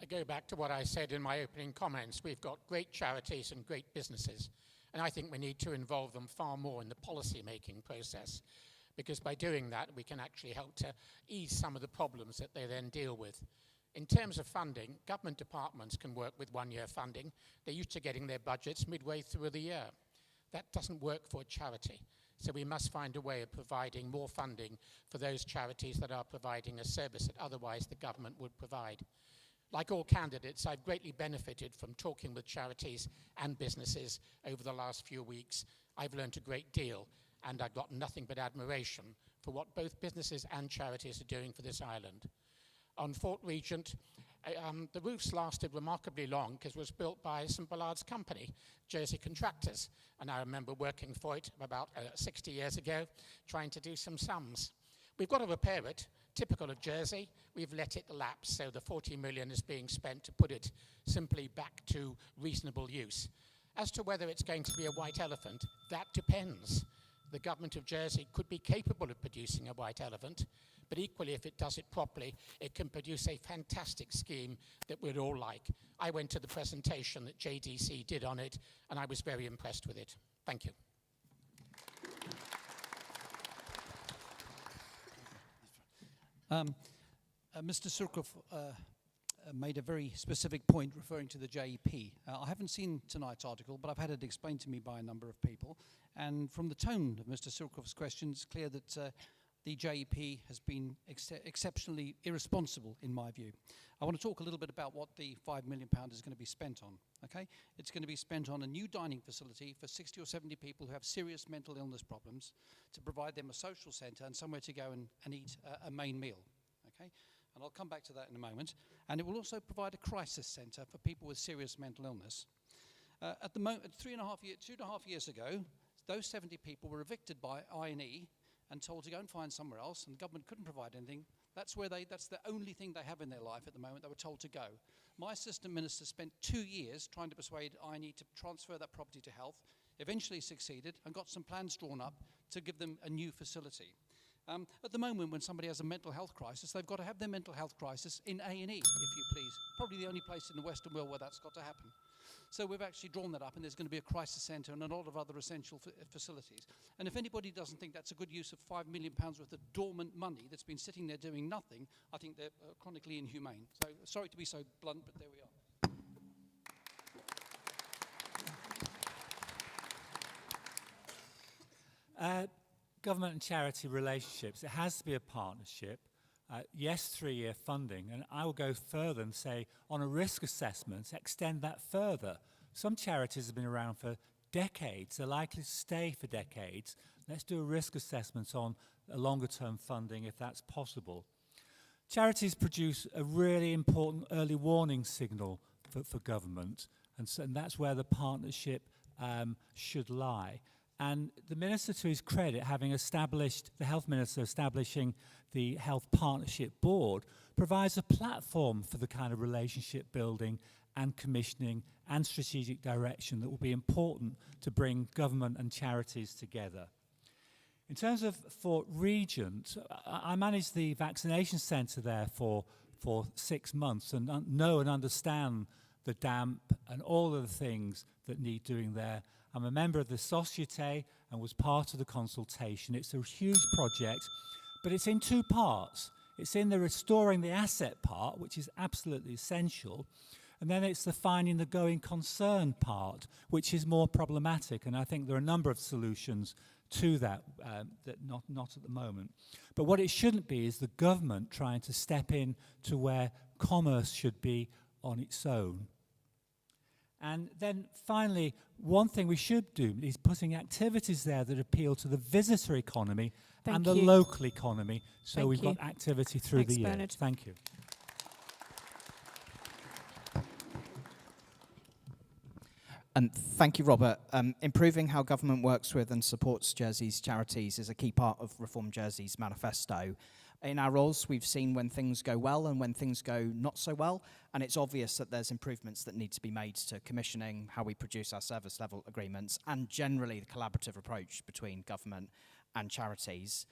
I go back to what I said in my opening comments. We've got great charities and great businesses, and I think we need to involve them far more in the policy-making process. because by doing that, we can actually help to ease some of the problems that they then deal with. In terms of funding, government departments can work with one-year funding. They're used to getting their budgets midway through the year. That doesn't work for a charity. So we must find a way of providing more funding for those charities that are providing a service that otherwise the government would provide. Like all candidates, I've greatly benefited from talking with charities and businesses over the last few weeks. I've learned a great deal, and I've got nothing but admiration for what both businesses and charities are doing for this island. On Fort Regent, the roofs lasted remarkably long because it was built by St. Ballard's company, Jersey Contractors. And I remember working for it about 60 years ago, trying to do some sums. We've got to repair it. Typical of Jersey, we've let it lapse, so the 40 million is being spent to put it simply back to reasonable use. As to whether it's going to be a white elephant, that depends. The government of Jersey could be capable of producing a white elephant, but equally, if it does it properly, it can produce a fantastic scheme that we'd all like. I went to the presentation that JDC did on it, and I was very impressed with it. Thank you.
Mr. Surkoff made a very specific point referring to the JEP. I haven't seen tonight's article, but I've had it explained to me by a number of people. And from the tone of Mr. Surkoff's question, it's clear that the JEP has been exceptionally irresponsible, in my view. I want to talk a little bit about what the £5 million is going to be spent on. Okay, it's going to be spent on a new dining facility for 60 or 70 people who have serious mental illness problems, to provide them a social centre and somewhere to go and eat a main meal. Okay, and I'll come back to that in a moment. And it will also provide a crisis centre for people with serious mental illness. At the moment, 2.5 years ago, those 70 people were evicted by I&E and told to go and find somewhere else, and the government couldn't provide anything. That's the only thing they have in their life at the moment. They were told to go. My assistant minister spent 2 years trying to persuade I&E to transfer that property to health, eventually succeeded and got some plans drawn up to give them a new facility. At the moment, when somebody has a mental health crisis, they've got to have their mental health crisis in A&E, if you please. Probably the only place in the Western world where that's got to happen. So we've actually drawn that up, and there's going to be a crisis centre and a lot of other essential facilities. And if anybody doesn't think that's a good use of £5 million worth of dormant money that's been sitting there doing nothing, I think they're chronically inhumane. So sorry to be so blunt, but there we
are. Government and charity relationships, it has to be a partnership. Yes, 3-year funding, and I will go further and say on a risk assessment, extend that further. Some charities have been around for decades, they're likely to stay for decades. Let's do a risk assessment on a longer term funding if that's possible. Charities produce a really important early warning signal for government, and that's where the partnership should lie. And the minister, to his credit, having established, the health minister establishing the Health Partnership Board, provides a platform for the kind of relationship building and commissioning and strategic direction that will be important to bring government and charities together. In terms of Fort Regent, I managed the vaccination centre there for 6 months and know and understand the damp and all of the things that need doing there. I'm a member of the Société and was part of the consultation. It's a huge project, but it's in 2 parts. It's in the restoring the asset part, which is absolutely essential, and then it's the finding the going concern part, which is more problematic, and I think there are a number of solutions to that, that not at the moment. But what it shouldn't be is the government trying to step in to where commerce should be on its own. And then finally, one thing we should do is putting activities there that appeal to the visitor economy and the local economy, so we've got activity through the year.
Bernard.
Thank you.
And thank you, Robert. Improving how government works with and supports Jersey's charities is a key part of Reform Jersey's manifesto. In our roles, we've seen when things go well and when things go not so well, and it's obvious that there's improvements that need to be made to commissioning, how we produce our service level agreements, and generally the collaborative approach between government and charities.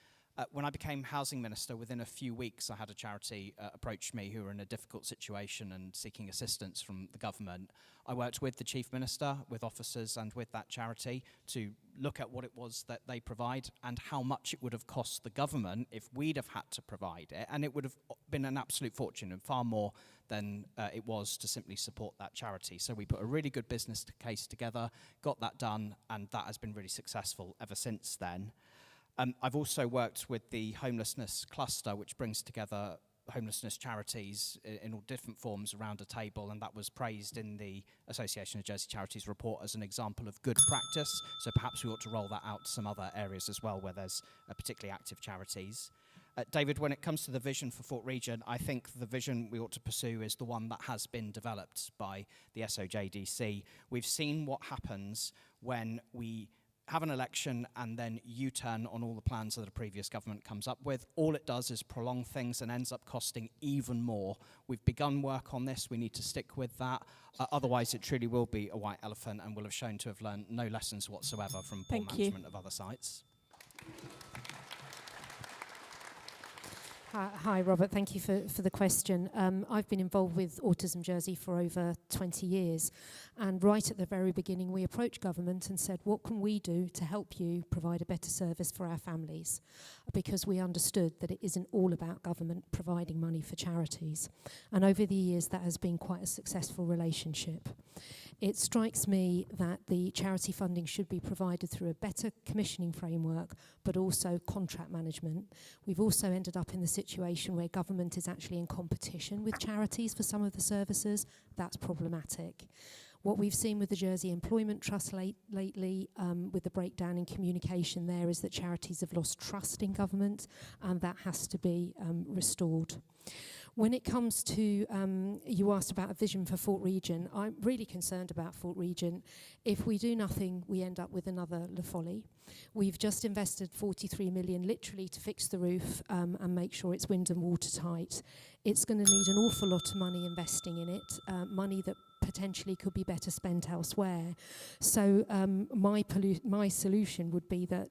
When I became housing minister, within a few weeks, I had a charity approach me who were in a difficult situation and seeking assistance from the government. I worked with the chief minister, with officers, and with that charity to look at what it was that they provide and how much it would have cost the government if we'd have had to provide it. And it would have been an absolute fortune and far more than it was to simply support that charity. So we put a really good business case together, got that done, and that has been really successful ever since then. I've also worked with the homelessness cluster, which brings together homelessness charities in all different forms around a table, and that was praised in the Association of Jersey Charities report as an example of good practice. So perhaps we ought to roll that out to some other areas as well where there's particularly active charities. David, when it comes to the vision for Fort Regent, I think the vision we ought to pursue is the one that has been developed by the SOJDC. We've seen what happens when we have an election and then U-turn on all the plans that a previous government comes up with. All it does is prolong things and ends up costing even more. We've begun work on this. We need to stick with that. Otherwise, it truly will be a white elephant and will have shown to have learned no lessons whatsoever from poor management of other sites.
Hi, Robert. Thank you for the question. I've been involved with Autism Jersey for over 20 years. And right at the very beginning, we approached government and said, what can we do to help you provide a better service for our families? Because we understood that it isn't all about government providing money for charities. And over the years, that has been quite a successful relationship. It strikes me that the charity funding should be provided through a better commissioning framework, but also contract management. We've also ended up in the situation where government is actually in competition with charities for some of the services. That's problematic. What we've seen with the Jersey Employment Trust lately, with the breakdown in communication there, is that charities have lost trust in government, and that has to be restored. When it comes to, you asked about a vision for Fort Regent, I'm really concerned about Fort Regent. If we do nothing, we end up with another La Folie. We've just invested 43 million literally to fix the roof and make sure it's wind and watertight. It's going to need an awful lot of money investing in it, money that potentially could be better spent elsewhere. So my solution would be that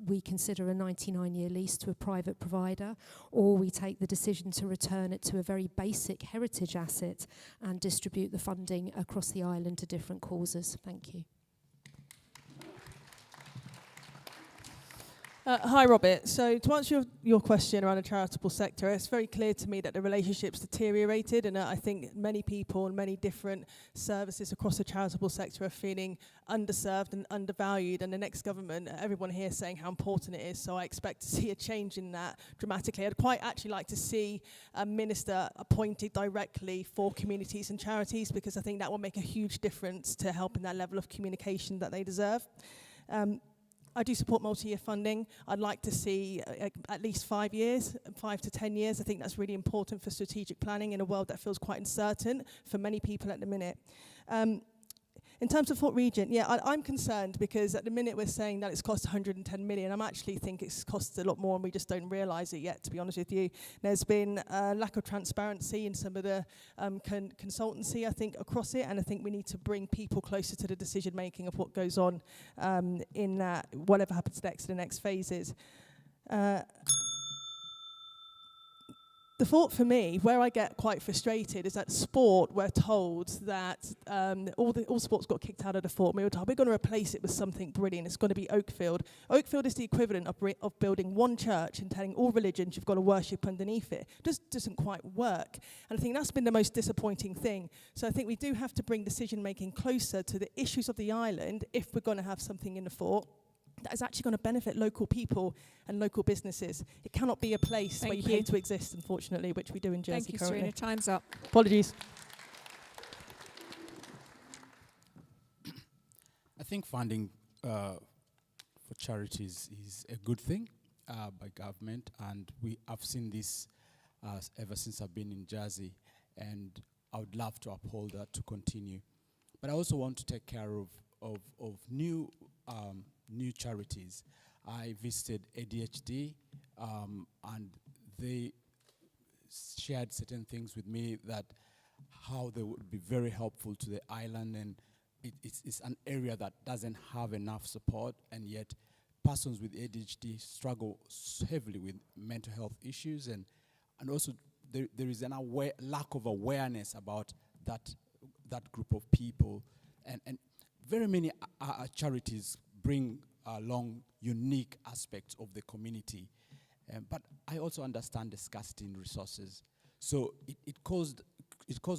we consider a 99-year lease to a private provider, or we take the decision to return it to a very basic heritage asset and distribute the funding across the island to different causes. Thank you.
Hi, Robert. So to answer your question around the charitable sector, it's very clear to me that the relationship's deteriorated, and I think many people and many different services across the charitable sector are feeling underserved and undervalued, and the next government, everyone here is saying how important it is, so I expect to see a change in that dramatically. I'd quite actually like to see a minister appointed directly for communities and charities, because I think that will make a huge difference to helping that level of communication that they deserve. I do support multi-year funding. I'd like to see at least 5 years, 5 to 10 years. I think that's really important for strategic planning in a world that feels quite uncertain for many people at the minute. In terms of Fort Regent, yeah, I'm concerned because at the minute we're saying that it's cost 110 million. I actually think it's cost a lot more and we just don't realise it yet, to be honest with you. There's been a lack of transparency in some of the consultancy, I think, across it, and I think we need to bring people closer to the decision-making of what goes on in that, whatever happens next in the next phases. The thought for me, where I get quite frustrated, is that sport, we're told that all sports got kicked out of the fort. We were told we're going to replace it with something brilliant. It's going to be Oakfield. Oakfield is the equivalent of building one church and telling all religions you've got to worship underneath it. Just doesn't quite work. And I think that's been the most disappointing thing. So I think we do have to bring decision-making closer to the issues of the island if we're going to have something in the fort that is actually going to benefit local people and local businesses. It cannot be a place where you pay to exist, unfortunately, which we do in Jersey currently.
Thank you, Serena. Time's up.
Apologies.
I think funding for charities is a good thing by government, and I've seen this ever since I've been in Jersey, and I would love to uphold that to continue. But I also want to take care of new charities. I visited ADHD, and they shared certain things with me that how they would be very helpful to the island, and it's an area that doesn't have enough support, and yet persons with ADHD struggle heavily with mental health issues, and also there is an lack of awareness about that group of people, and very many charities bring along unique aspects of the community, but I also understand the scarcity in resources. So it caused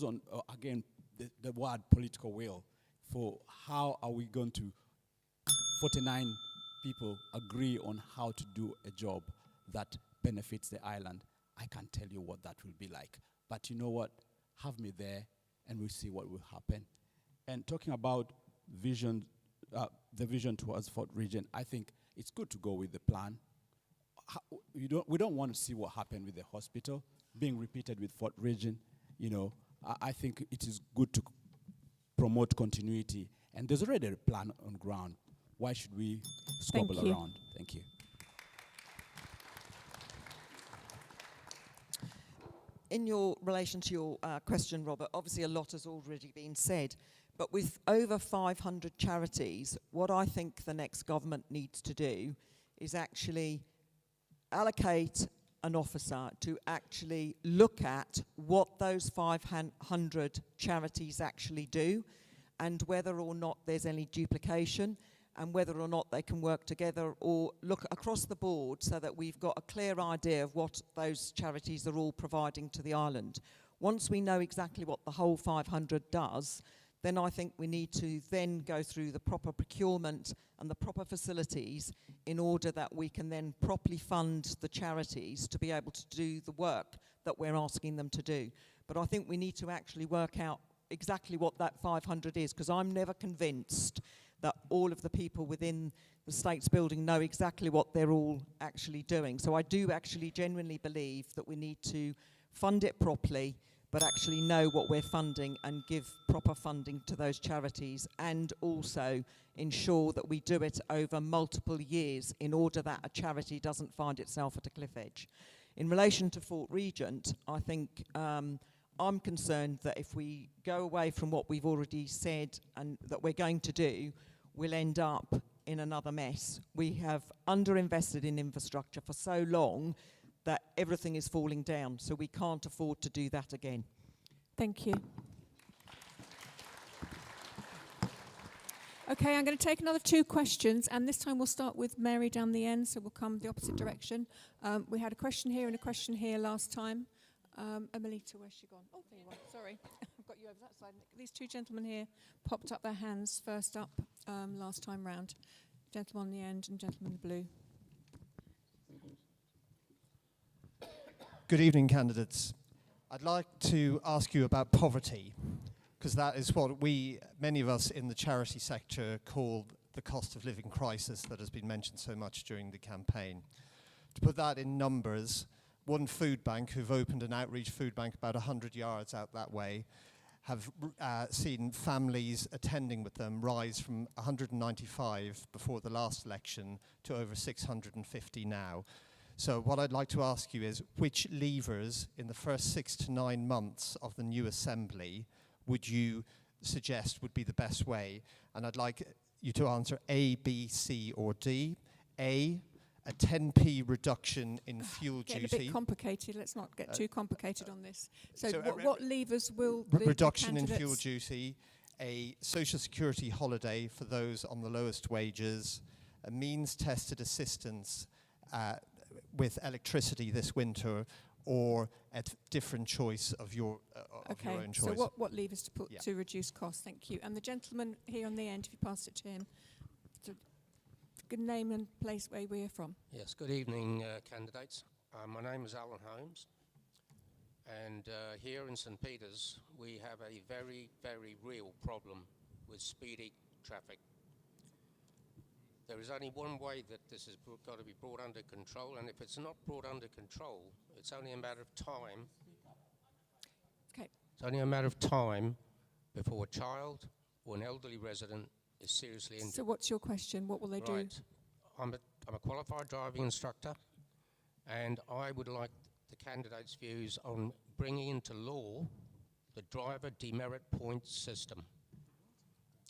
on again the word political will for how are we going to 49 people agree on how to do a job that benefits the island. I can't tell you what that will be like, but you know what? Have me there, and we'll see what will happen. And talking about vision, the vision towards Fort Regent, I think it's good to go with the plan. We don't want to see what happened with the hospital being repeated with Fort Regent. You know, I think it is good to promote continuity, and there's already a plan on ground. Why should we squabble around? Thank you.
In your relation to your question, Robert, obviously a lot has already been said, but with over 500 charities, what I think the next government needs to do is actually allocate an officer to actually look at what those 500 charities actually do, and whether or not there's any duplication, and whether or not they can work together, or look across the board so that we've got a clear idea of what those charities are all providing to the island. Once we know exactly what the whole 500 does, then I think we need to then go through the proper procurement and the proper facilities in order that we can then properly fund the charities to be able to do the work that we're asking them to do. But I think we need to actually work out exactly what that 500 is, because I'm never convinced that all of the people within the States building know exactly what they're all actually doing. So I do actually genuinely believe that we need to fund it properly, but actually know what we're funding and give proper funding to those charities, and also ensure that we do it over multiple years in order that a charity doesn't find itself at a cliff edge. In relation to Fort Regent, I think I'm concerned that if we go away from what we've already said and that we're going to do, we'll end up in another mess. We have underinvested in infrastructure for so long that everything is falling down, so we can't afford to do that again.
Thank you. Okay, I'm going to take another 2 questions, and this time we'll start with Mary down the end, so we'll come the opposite direction. We had a question here and a question here last time. Amelita, where's she gone? Oh, there you are. Sorry. I've got you over that side. These 2 gentlemen here popped up their hands first up last time round. Gentleman on the end and gentleman in the blue.
Good evening, candidates. I'd like to ask you about poverty, because that is what many of us in the charity sector call the cost of living crisis that has been mentioned so much during the campaign. To put that in numbers, one food bank, who've opened an outreach food bank about 100 yards out that way, have seen families attending with them rise from 195 before the last election to over 650 now. So what I'd like to ask you is, which levers in the first 6 to 9 months of the new assembly would you suggest would be the best way? And I'd like you to answer A, B, C, or D. A 10p reduction in fuel duty.
Getting a bit complicated. Let's not get too complicated on this. So what levers will
reduction in fuel duty, a social security holiday for those on the lowest wages, a means-tested assistance with electricity this winter, or a different choice of your own choice.
So what levers to put to reduce costs? Thank you. And the gentleman here on the end, if you pass it to him. Good name and place where we're from.
Yes, good evening, candidates. My name is Alan Holmes, and here in St. Peter's we have a very, very real problem with speedy traffic. There is only one way that this has got to be brought under control, and if it's not brought under control, it's only a matter of time.
Okay.
It's only a matter of time before a child or an elderly resident is seriously injured.
So what's your question? What will they do?
I'm a qualified driving instructor, and I would like the candidates' views on bringing into law the driver demerit points system.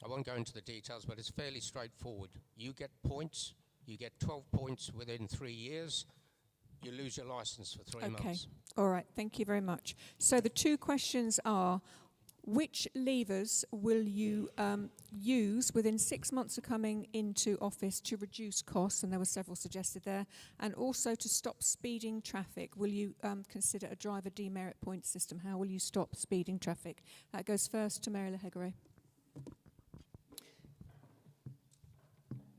I won't go into the details, but it's fairly straightforward. You get points You get 12 points within 3 years. You lose your license for 3
Okay.
months.
All right. Thank you very much. So the two questions are, which levers will you use within 6 months of coming into office to reduce costs? And there were several suggested there. And also to stop speeding traffic. Will you consider a driver demerit point system? How will you stop speeding traffic? That goes first to Mary Lahegere.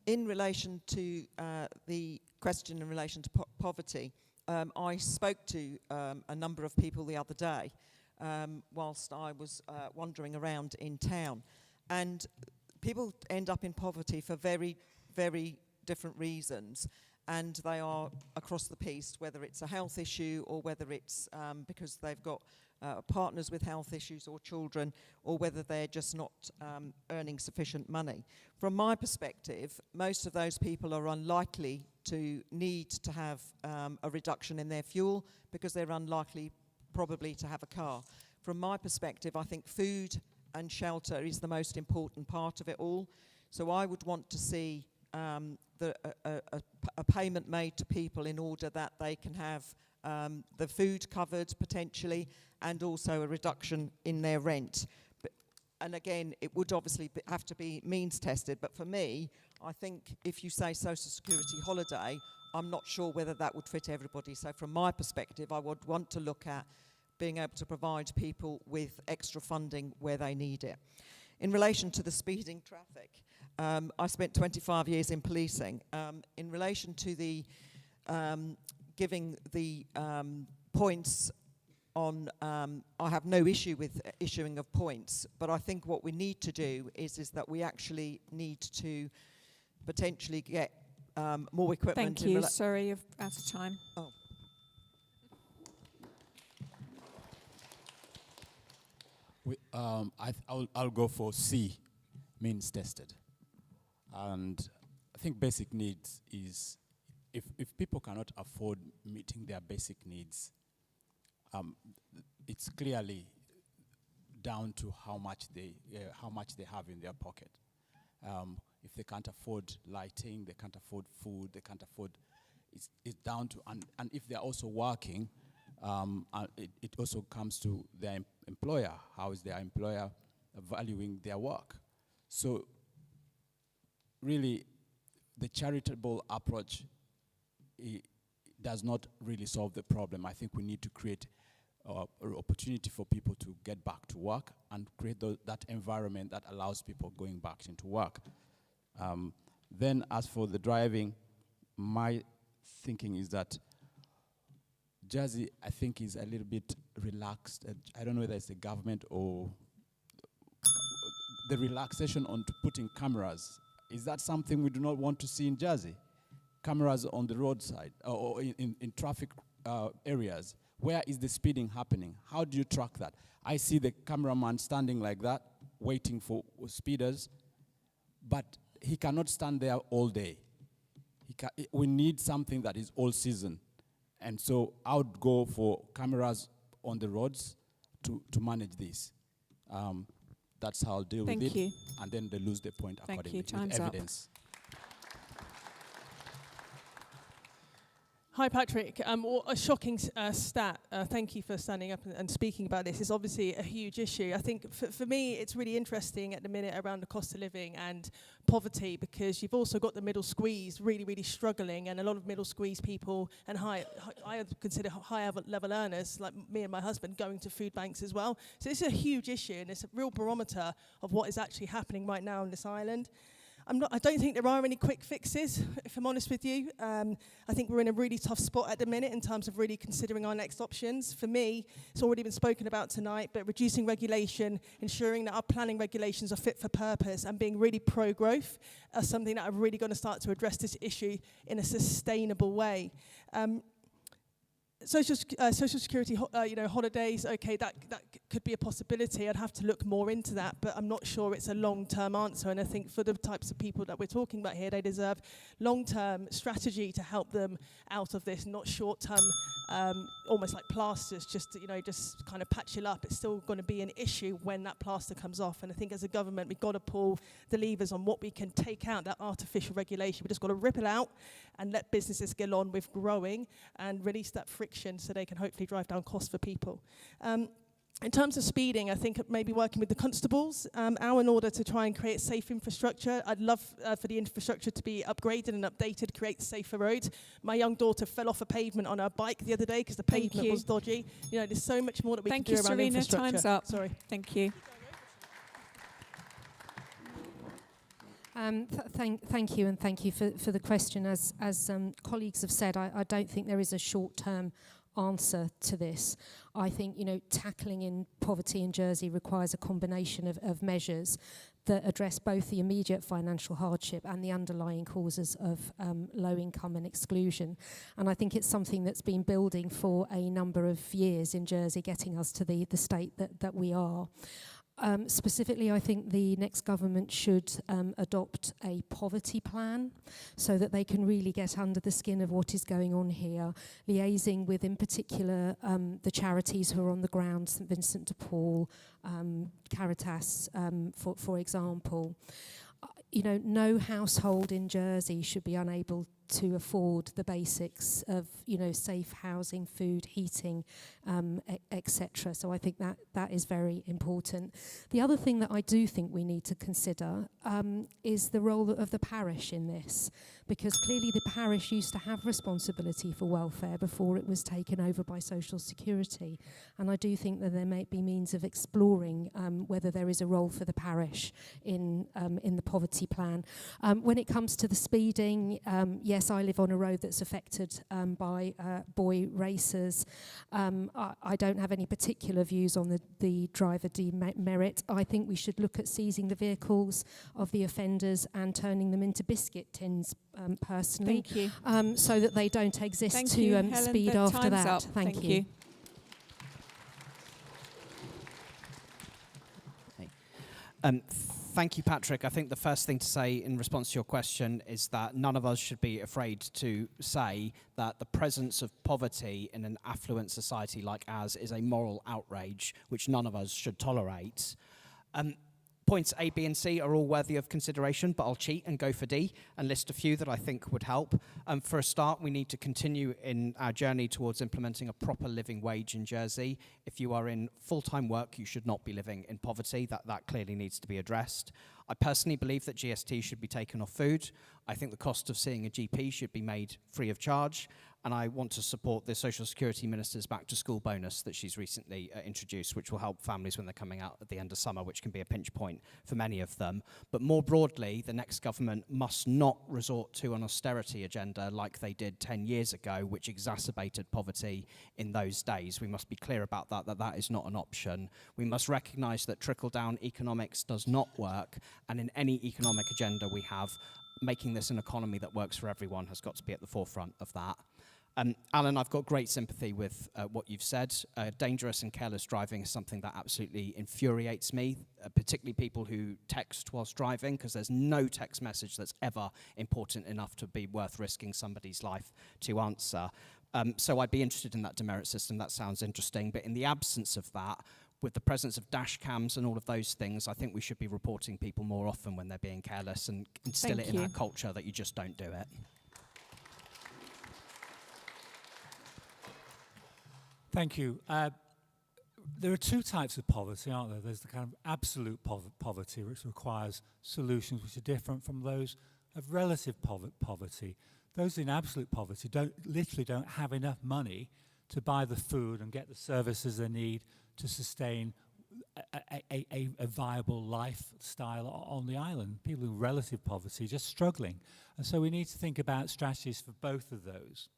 In relation to the question in relation to poverty, I spoke to a number of people the other day whilst I was wandering around in town. And people end up in poverty for very, very different reasons. And they are across the piece, whether it's a health issue or whether it's because they've got partners with health issues or children, or whether they're just not earning sufficient money. From my perspective, most of those people are unlikely to need to have a reduction in their fuel because they're unlikely probably to have a car. From my perspective, I think food and shelter is the most important part of it all. So I would want to see a payment made to people in order that they can have the food covered potentially, and also a reduction in their rent. And again, it would obviously have to be means tested, but for me, I think if you say Social Security holiday, I'm not sure whether that would fit everybody. So from my perspective, I would want to look at being able to provide people with extra funding where they need it. In relation to the speeding traffic, I spent 25 years in policing. In relation to the giving the points on, I have no issue with issuing of points, but I think what we need to do is that we actually need to potentially get more equipment.
Thank you. Sorry, you're out of time.
Oh.
I'll go for C, means tested. And I think basic needs is, if people cannot afford meeting their basic needs, it's clearly down to how much they have in their pocket. If they can't afford lighting, they can't afford food, they can't afford, it's down to, and if they're also working, it also comes to their employer. How is their employer valuing their work? So really, the charitable approach does not really solve the problem. I think we need to create an opportunity for people to get back to work and create that environment that allows people going back into work. Then as for the driving, my thinking is that Jersey, I think, is a little bit relaxed. I don't know whether it's the government or the relaxation on putting cameras. Is that something we do not want to see in Jersey? Cameras on the roadside or in traffic areas. Where is the speeding happening? How do you track that? I see the cameraman standing like that, waiting for speeders, but he cannot stand there all day. We need something that is all season. And so I would go for cameras on the roads to manage this. That's how I'll deal with it.
Thank you.
And then they lose their point accordingly with evidence.
Hi, Patrick. A shocking stat. Thank you for standing up and speaking about this. It's obviously a huge issue. I think for me, it's really interesting at the minute around the cost of living and poverty, because you've also got the middle squeeze really, really struggling, and a lot of middle squeeze people and I consider higher level earners, like me and my husband, going to food banks as well. So it's a huge issue, and it's a real barometer of what is actually happening right now on this island. I don't think there are any quick fixes, if I'm honest with you. I think we're in a really tough spot at the minute in terms of really considering our next options. For me, it's already been spoken about tonight, but reducing regulation, ensuring that our planning regulations are fit for purpose, and being really pro-growth are something that are really going to start to address this issue in a sustainable way. Social Security, holidays, okay, that could be a possibility. I'd have to look more into that, but I'm not sure it's a long-term answer. And I think for the types of people that we're talking about here, they deserve long-term strategy to help them out of this, not short-term almost like plasters, just to, just kind of patch it up. It's still going to be an issue when that plaster comes off. And I think as a government, we've got to pull the levers on what we can take out, that artificial regulation. We've just got to rip it out and let businesses get on with growing and release that friction so they can hopefully drive down costs for people. In terms of speeding, I think maybe working with the constables, in order to try and create safe infrastructure. I'd love for the infrastructure to be upgraded and updated, create safer roads. My young daughter fell off a pavement on her bike the other day because the pavement was dodgy. There's so much more that we can do around infrastructure.
Thank you, Serena. Time's up.
Sorry.
Thank you.
Thank you, and thank you for the question. As colleagues have said, I don't think there is a short-term answer to this. I think, tackling in poverty in Jersey requires a combination of measures that address both the immediate financial hardship and the underlying causes of low income and exclusion. And I think it's something that's been building for a number of years in Jersey, getting us to the state that we are. Specifically, I think the next government should adopt a poverty plan so that they can really get under the skin of what is going on here, liaising with, in particular, the charities who are on the ground, St Vincent de Paul, Caritas, for example. No household in Jersey should be unable to afford the basics of, safe housing, food, heating, etc. So I think that is very important. The other thing that I do think we need to consider is the role of the parish in this, because clearly the parish used to have responsibility for welfare before it was taken over by Social Security. And I do think that there may be means of exploring whether there is a role for the parish in the poverty plan. When it comes to the speeding, yes, I live on a road that's affected by boy racers. I don't have any particular views on the driver demerit. I think we should look at seizing the vehicles of the offenders and turning them into biscuit tins, personally.
Thank you.
So that they don't exist
Thank
to
you, Helen,
speed
the
after
time's
that.
up.
Thank you.
Thank you, Patrick. I think the first thing to say in response to your question is that none of us should be afraid to say that the presence of poverty in an affluent society like ours is a moral outrage which none of us should tolerate. Points A, B, and C are all worthy of consideration, but I'll cheat and go for D and list a few that I think would help. For a start, we need to continue in our journey towards implementing a proper living wage in Jersey. If you are in full-time work, you should not be living in poverty. That clearly needs to be addressed. I personally believe that GST should be taken off food. I think the cost of seeing a GP should be made free of charge. And I want to support the Social Security Minister's back-to-school bonus that she's recently introduced, which will help families when they're coming out at the end of summer, which can be a pinch point for many of them. But more broadly, the next government must not resort to an austerity agenda like they did 10 years ago, which exacerbated poverty in those days. We must be clear about that is not an option. We must recognise that trickle-down economics does not work, and in any economic agenda we have, making this an economy that works for everyone has got to be at the forefront of that. Alan, I've got great sympathy with what you've said. Dangerous and careless driving is something that absolutely infuriates me, particularly people who text whilst driving, because there's no text message that's ever important enough to be worth risking somebody's life to answer. So I'd be interested in that demerit system. That sounds interesting. But in the absence of that, with the presence of dash cams and all of those things, I think we should be reporting people more often when they're being careless and instill it in our culture that you just don't do it.
Thank you. There are two types of poverty, aren't there? There's the kind of absolute poverty, which requires solutions which are different from those of relative poverty. Those in absolute poverty literally don't have enough money to buy the food and get the services they need to sustain a viable lifestyle on the island. People in relative poverty are just struggling. And so we need to think about strategies for both of those.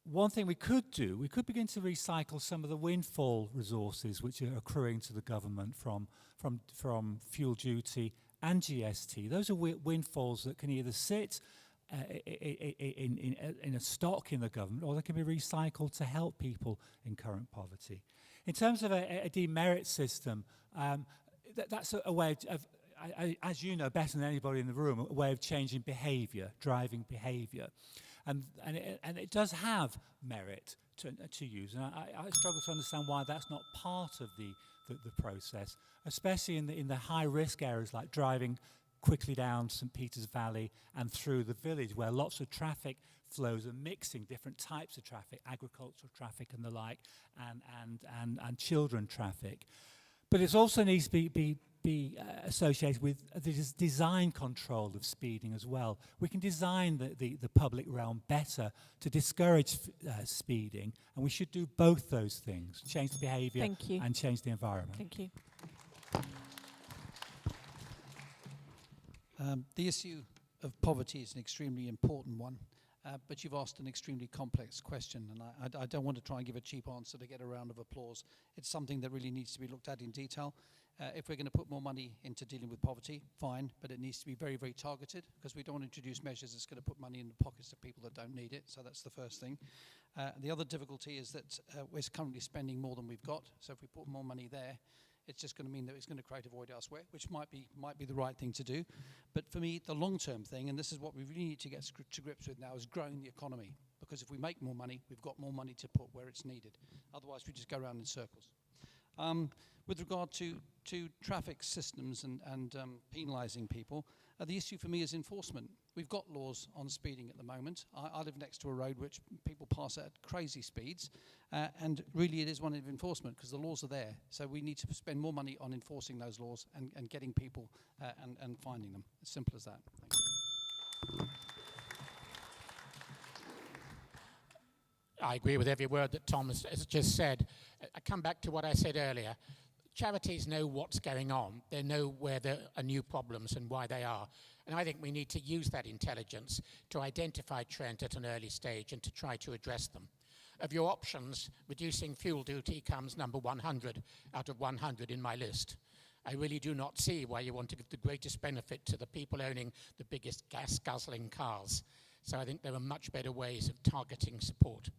One thing we could do, we could begin to recycle some of the windfall resources which are accruing to the government from fuel duty and GST. Those are windfalls that can either sit in a stock in the government, or they can be recycled to help people in current poverty. In terms of a demerit system, that's a way of, as you know better than anybody in the room, a way of changing behaviour, driving behaviour. And it does have merit to use. And I struggle to understand why that's not part of the process, especially in the high-risk areas like driving quickly down St. Peter's Valley and through the village, where lots of traffic flows are mixing different types of traffic, agricultural traffic and the like, and children traffic. But it also needs to be associated with the design control of speeding as well. We can design the public realm better to discourage speeding, and we should do both those things, change the behaviour and change the environment.
Thank you.
The issue of poverty is an extremely important one, but you've asked an extremely complex question, and I don't want to try and give a cheap answer to get a round of applause. It's something that really needs to be looked at in detail. If we're going to put more money into dealing with poverty, fine, but it needs to be very, very targeted, because we don't want to introduce measures that's going to put money in the pockets of people that don't need it. So that's the first thing. The other difficulty is that we're currently spending more than we've got. So if we put more money there, it's just going to mean that it's going to create a void elsewhere, which might be the right thing to do. But for me, the long-term thing, and this is what we really need to get to grips with now, is growing the economy. Because if we make more money, we've got more money to put where it's needed. Otherwise, we just go around in circles. With regard to traffic systems and penalising people, the issue for me is enforcement. We've got laws on speeding at the moment. I live next to a road which people pass at crazy speeds, and really it is one of enforcement, because the laws are there. So we need to spend more money on enforcing those laws and getting people and finding them. As simple as that. Thank you.
I agree with every word that Tom has just said. I come back to what I said earlier. Charities know what's going on. They know where there are new problems and why they are. And I think we need to use that intelligence to identify trends at an early stage and to try to address them. Of your options, reducing fuel duty comes number 100 out of 100 in my list. I really do not see why you want to give the greatest benefit to the people owning the biggest gas-guzzling cars. So I think there are much better ways of targeting support.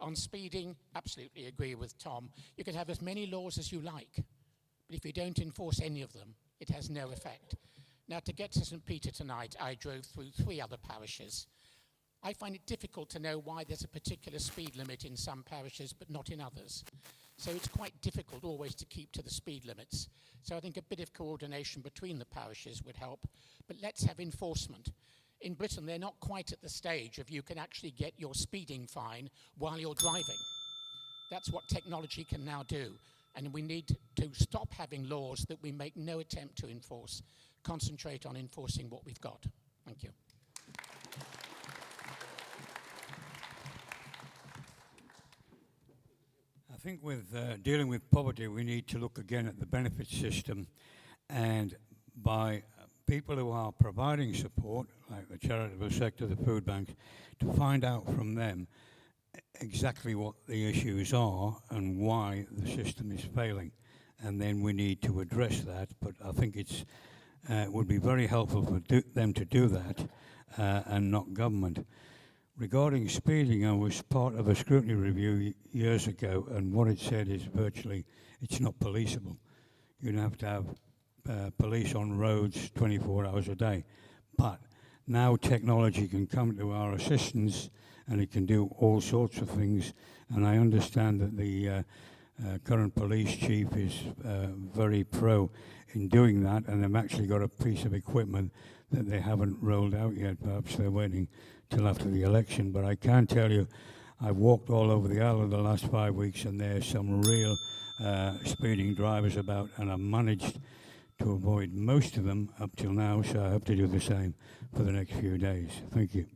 On speeding, absolutely agree with Tom. You can have as many laws as you like, but if you don't enforce any of them, it has no effect. Now, to get to St. Peter tonight, I drove through 3 other parishes. I find it difficult to know why there's a particular speed limit in some parishes, but not in others. So it's quite difficult always to keep to the speed limits. So I think a bit of coordination between the parishes would help, but let's have enforcement. In Britain, they're not quite at the stage of you can actually get your speeding fine while you're driving. That's what technology can now do. And we need to stop having laws that we make no attempt to enforce. Concentrate on enforcing what we've got. Thank you.
I think with dealing with poverty, we need to look again at the benefit system, and by people who are providing support, like the charitable sector, the food banks, to find out from them exactly what the issues are and why the system is failing. And then we need to address that, but I think it would be very helpful for them to do that and not government. Regarding speeding, I was part of a scrutiny review years ago, and what it said is virtually it's not policeable. You'd have to have police on roads 24 hours a day. But now technology can come to our assistance and it can do all sorts of things. And I understand that the current police chief is very pro in doing that, and they've actually got a piece of equipment that they haven't rolled out yet. Perhaps they're waiting till after the election. But I can tell you, I've walked all over the island the last 5 weeks, and there's some real speeding drivers about, and I've managed to avoid most of them up till now, so I hope to do the same for the next few days. Thank you.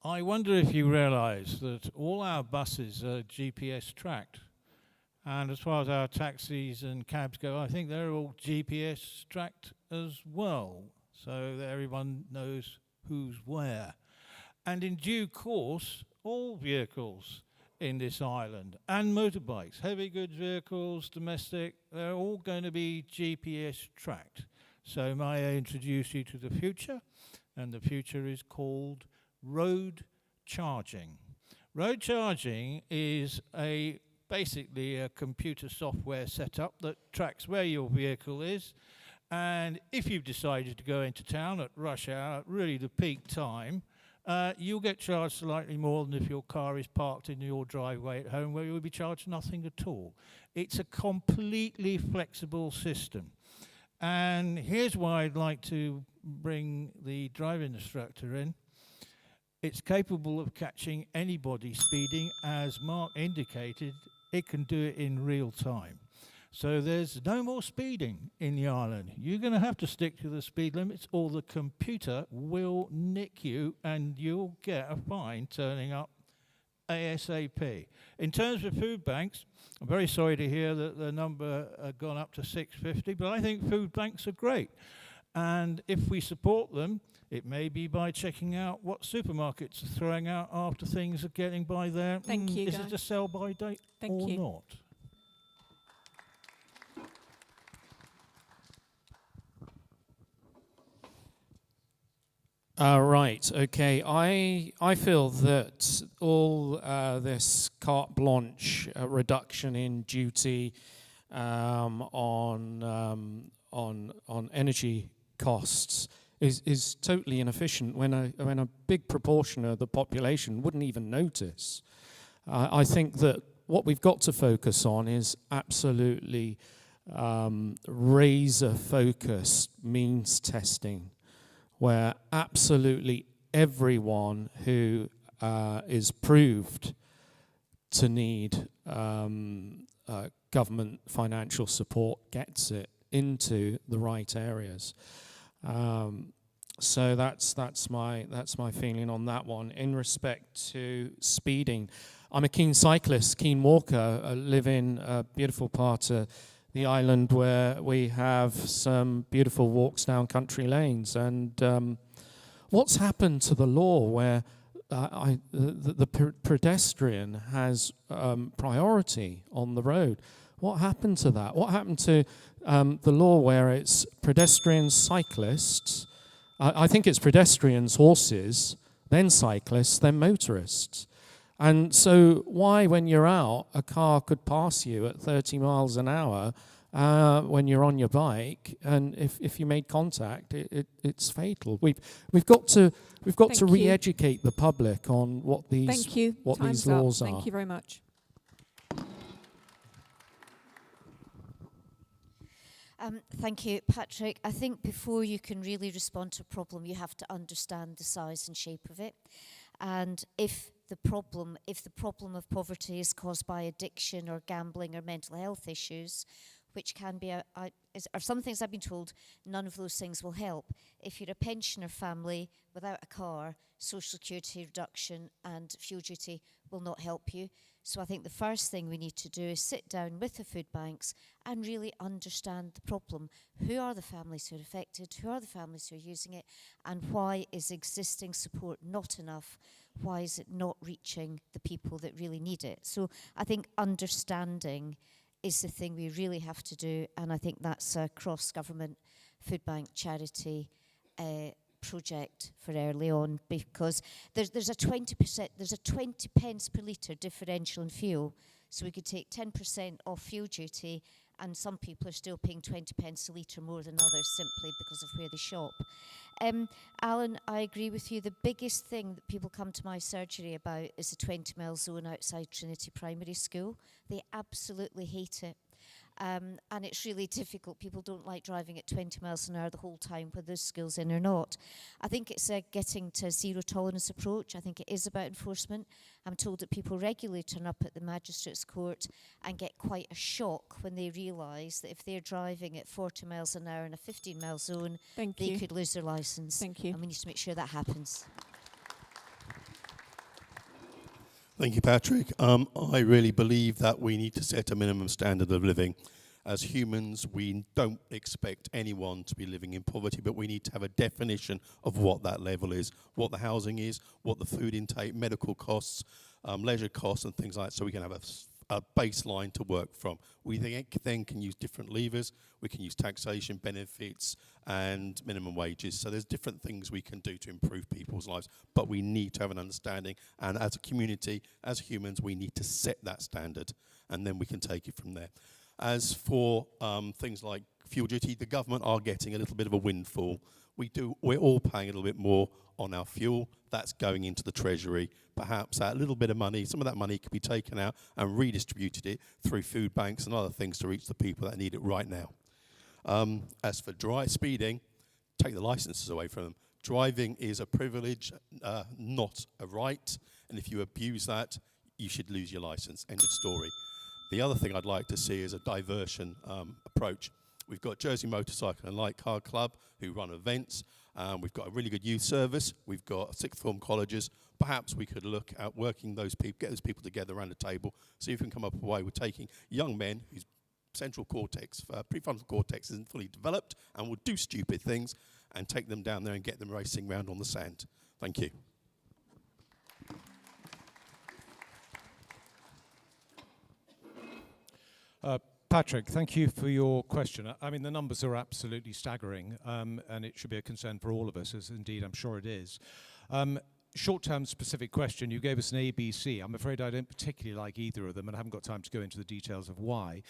I wonder if you realise that all our buses are GPS tracked, and as far as our taxis and cabs go, I think they're all GPS tracked as well, so that everyone knows who's where. And in due course, all vehicles in this island, and motorbikes, heavy goods vehicles, domestic, they're all going to be GPS tracked. So may I introduce you to the future? And the future is called road charging. Road charging is a basically a computer software setup that tracks where your vehicle is. And if you've decided to go into town at rush hour, really the peak time, you'll get charged slightly more than if your car is parked in your driveway at home, where you'll be charged nothing at all. It's a completely flexible system. And here's why I'd like to bring the driving instructor in. It's capable of catching anybody speeding. As Mark indicated, it can do it in real time. So there's no more speeding in the island. You're going to have to stick to the speed limits, or the computer will nick you and you'll get a fine turning up ASAP. In terms of food banks, I'm very sorry to hear that the number had gone up to 650, but I think food banks are great. And if we support them, it may be by checking out what supermarkets are throwing out after things are getting by there.
Thank you,
Is
Guy.
it a sell-by date or not?
Right, okay. I feel that all this carte blanche reduction in duty on energy costs is totally inefficient when a big proportion of the population wouldn't even notice. I think that what we've got to focus on is absolutely razor-focused means testing, where absolutely everyone who is proved to need government financial support gets it into the right areas. So that's my feeling on that one. In respect to speeding, I'm a keen cyclist, keen walker. I live in a beautiful part of the island where we have some beautiful walks down country lanes. And what's happened to the law where the pedestrian has priority on the road? What happened to that? What happened to the law where it's pedestrians, cyclists? I think it's pedestrians, horses, then cyclists, then motorists. And so why, when you're out, a car could pass you at 30 miles an hour when you're on your bike, and if you made contact, it's fatal. We've got to re-educate the public on what these
Time's
laws
up.
are.
Thank you very much.
Thank you, Patrick. I think before you can really respond to a problem, you have to understand the size and shape of it. And if the problem of poverty is caused by addiction or gambling or mental health issues, which can be are some things I've been told, none of those things will help. If you're a pensioner family without a car, social security reduction and fuel duty will not help you. So I think the first thing we need to do is sit down with the food banks and really understand the problem. Who are the families who are affected? Who are the families who are using it? And why is existing support not enough? Why is it not reaching the people that really need it? So I think understanding is the thing we really have to do, and I think that's a cross-government food bank charity project for early on, because there's a 20 pence per litre differential in fuel, so we could take 10% off fuel duty, and some people are still paying 20 pence a litre more than others simply because of where they shop. Alan, I agree with you. The biggest thing that people come to my surgery about is the 20-mile zone outside Trinity Primary School. They absolutely hate it. And it's really difficult. People don't like driving at 20 miles an hour the whole time, whether there's schools in or not. I think it's getting to a zero tolerance approach. I think it is about enforcement. I'm told that people regularly turn up at the magistrate's court and get quite a shock when they realise that if they're driving at 40 miles an hour in a 15-mile zone, they could lose their licence.
Thank you.
And we need to make sure that happens.
Thank you, Patrick. I really believe that we need to set a minimum standard of living. As humans, we don't expect anyone to be living in poverty, but we need to have a definition of what that level is, what the housing is, what the food intake, medical costs, leisure costs and things like that, so we can have a a baseline to work from. We then can use different levers. We can use taxation, benefits, and minimum wages. So there's different things we can do to improve people's lives, but we need to have an understanding. And as a community, as humans, we need to set that standard, and then we can take it from there. As for things like fuel duty, the government are getting a little bit of a windfall. We're all paying a little bit more on our fuel. That's going into the Treasury. Perhaps that little bit of money, some of that money could be taken out and redistributed it through food banks and other things to reach the people that need it right now. As for speeding, take the licenses away from them. Driving is a privilege, not a right. And if you abuse that, you should lose your license. End of story. The other thing I'd like to see is a diversion approach. We've got Jersey Motorcycle and Light Car Club who run events. We've got a really good youth service. We've got sixth form colleges. Perhaps we could look at working those people, get those people together around a table, see if we can come up with a way with taking young men whose central cortex, prefrontal cortex isn't fully developed and will do stupid things, and take them down there and get them racing around on the sand. Thank you.
Patrick, thank you for your question. I mean, the numbers are absolutely staggering, and it should be a concern for all of us, as indeed I'm sure it is. Short-term specific question, you gave us an A, B, C. I'm afraid I don't particularly like either of them, and I haven't got time to go into the details of why.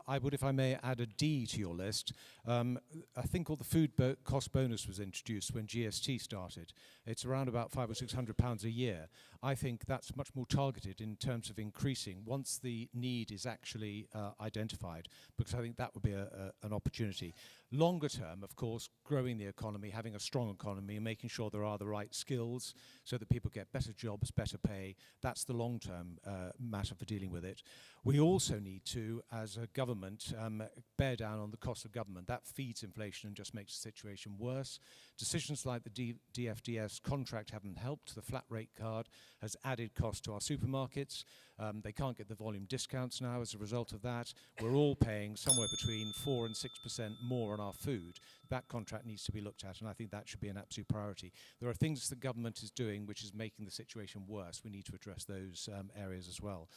I would, if I may, add a D to your list. I think all the food cost bonus was introduced when GST started. It's around about £500 or £600 a year. I think that's much more targeted in terms of increasing once the need is actually identified, because I think that would be an opportunity. Longer term, of course, growing the economy, having a strong economy, and making sure there are the right skills so that people get better jobs, better pay. That's the long-term matter for dealing with it. We also need to, as a government, bear down on the cost of government. That feeds inflation and just makes the situation worse. Decisions like the DFDS contract haven't helped. The flat rate card has added cost to our supermarkets. They can't get the volume discounts now as a result of that. We're all paying somewhere between 4 and 6% more on our food. That contract needs to be looked at, and I think that should be an absolute priority. There are things the government is doing which is making the situation worse. We need to address those areas as well.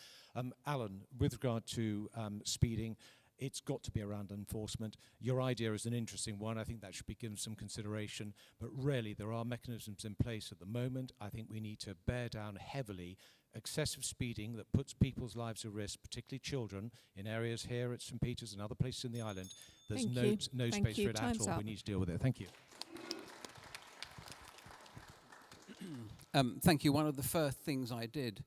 Alan, with regard to speeding, it's got to be around enforcement. Your idea is an interesting one. I think that should be given some consideration. But really, there are mechanisms in place at the moment. I think we need to bear down heavily excessive speeding that puts people's lives at risk, particularly children, in areas here at St. Peter's and other places in the island. There's no space for it at all. We need to deal with it. Thank you.
Thank you. One of the first things I did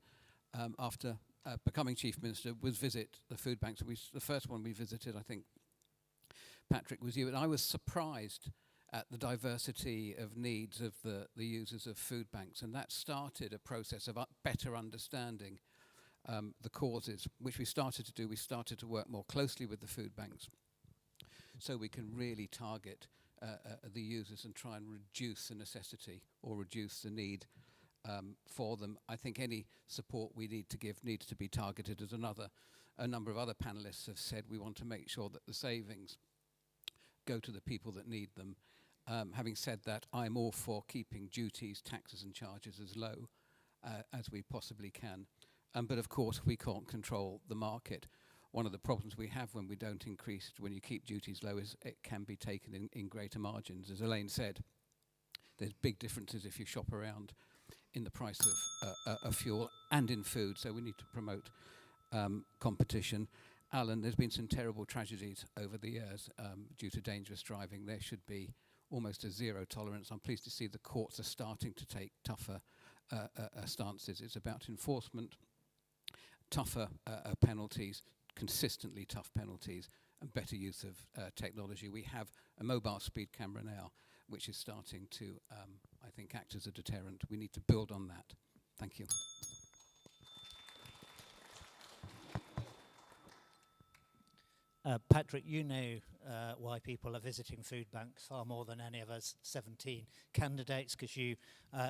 after becoming Chief Minister was visit the food banks. The first one we visited, I think, Patrick, was you. And I was surprised at the diversity of needs of the users of food banks. And that started a process of better understanding the causes, which we started to do. We started to work more closely with the food banks so we can really target the users and try and reduce the necessity or reduce the need for them. I think any support we need to give needs to be targeted. As a number of other panelists have said, we want to make sure that the savings go to the people that need them. Having said that, I'm all for keeping duties, taxes and charges as low as we possibly can. But of course, we can't control the market. One of the problems we have when we don't increase, when you keep duties low, is it can be taken in greater margins. As Elaine said, there's big differences if you shop around in the price of fuel and in food, so we need to promote competition. Alan, there's been some terrible tragedies over the years due to dangerous driving. There should be almost a zero tolerance. I'm pleased to see the courts are starting to take tougher stances. It's about enforcement, tougher penalties, consistently tough penalties, and better use of technology. We have a mobile speed camera now, which is starting to, I think, act as a deterrent. We need to build on that. Thank you.
Patrick, you know why people are visiting food banks far more than any of us 17 candidates, because you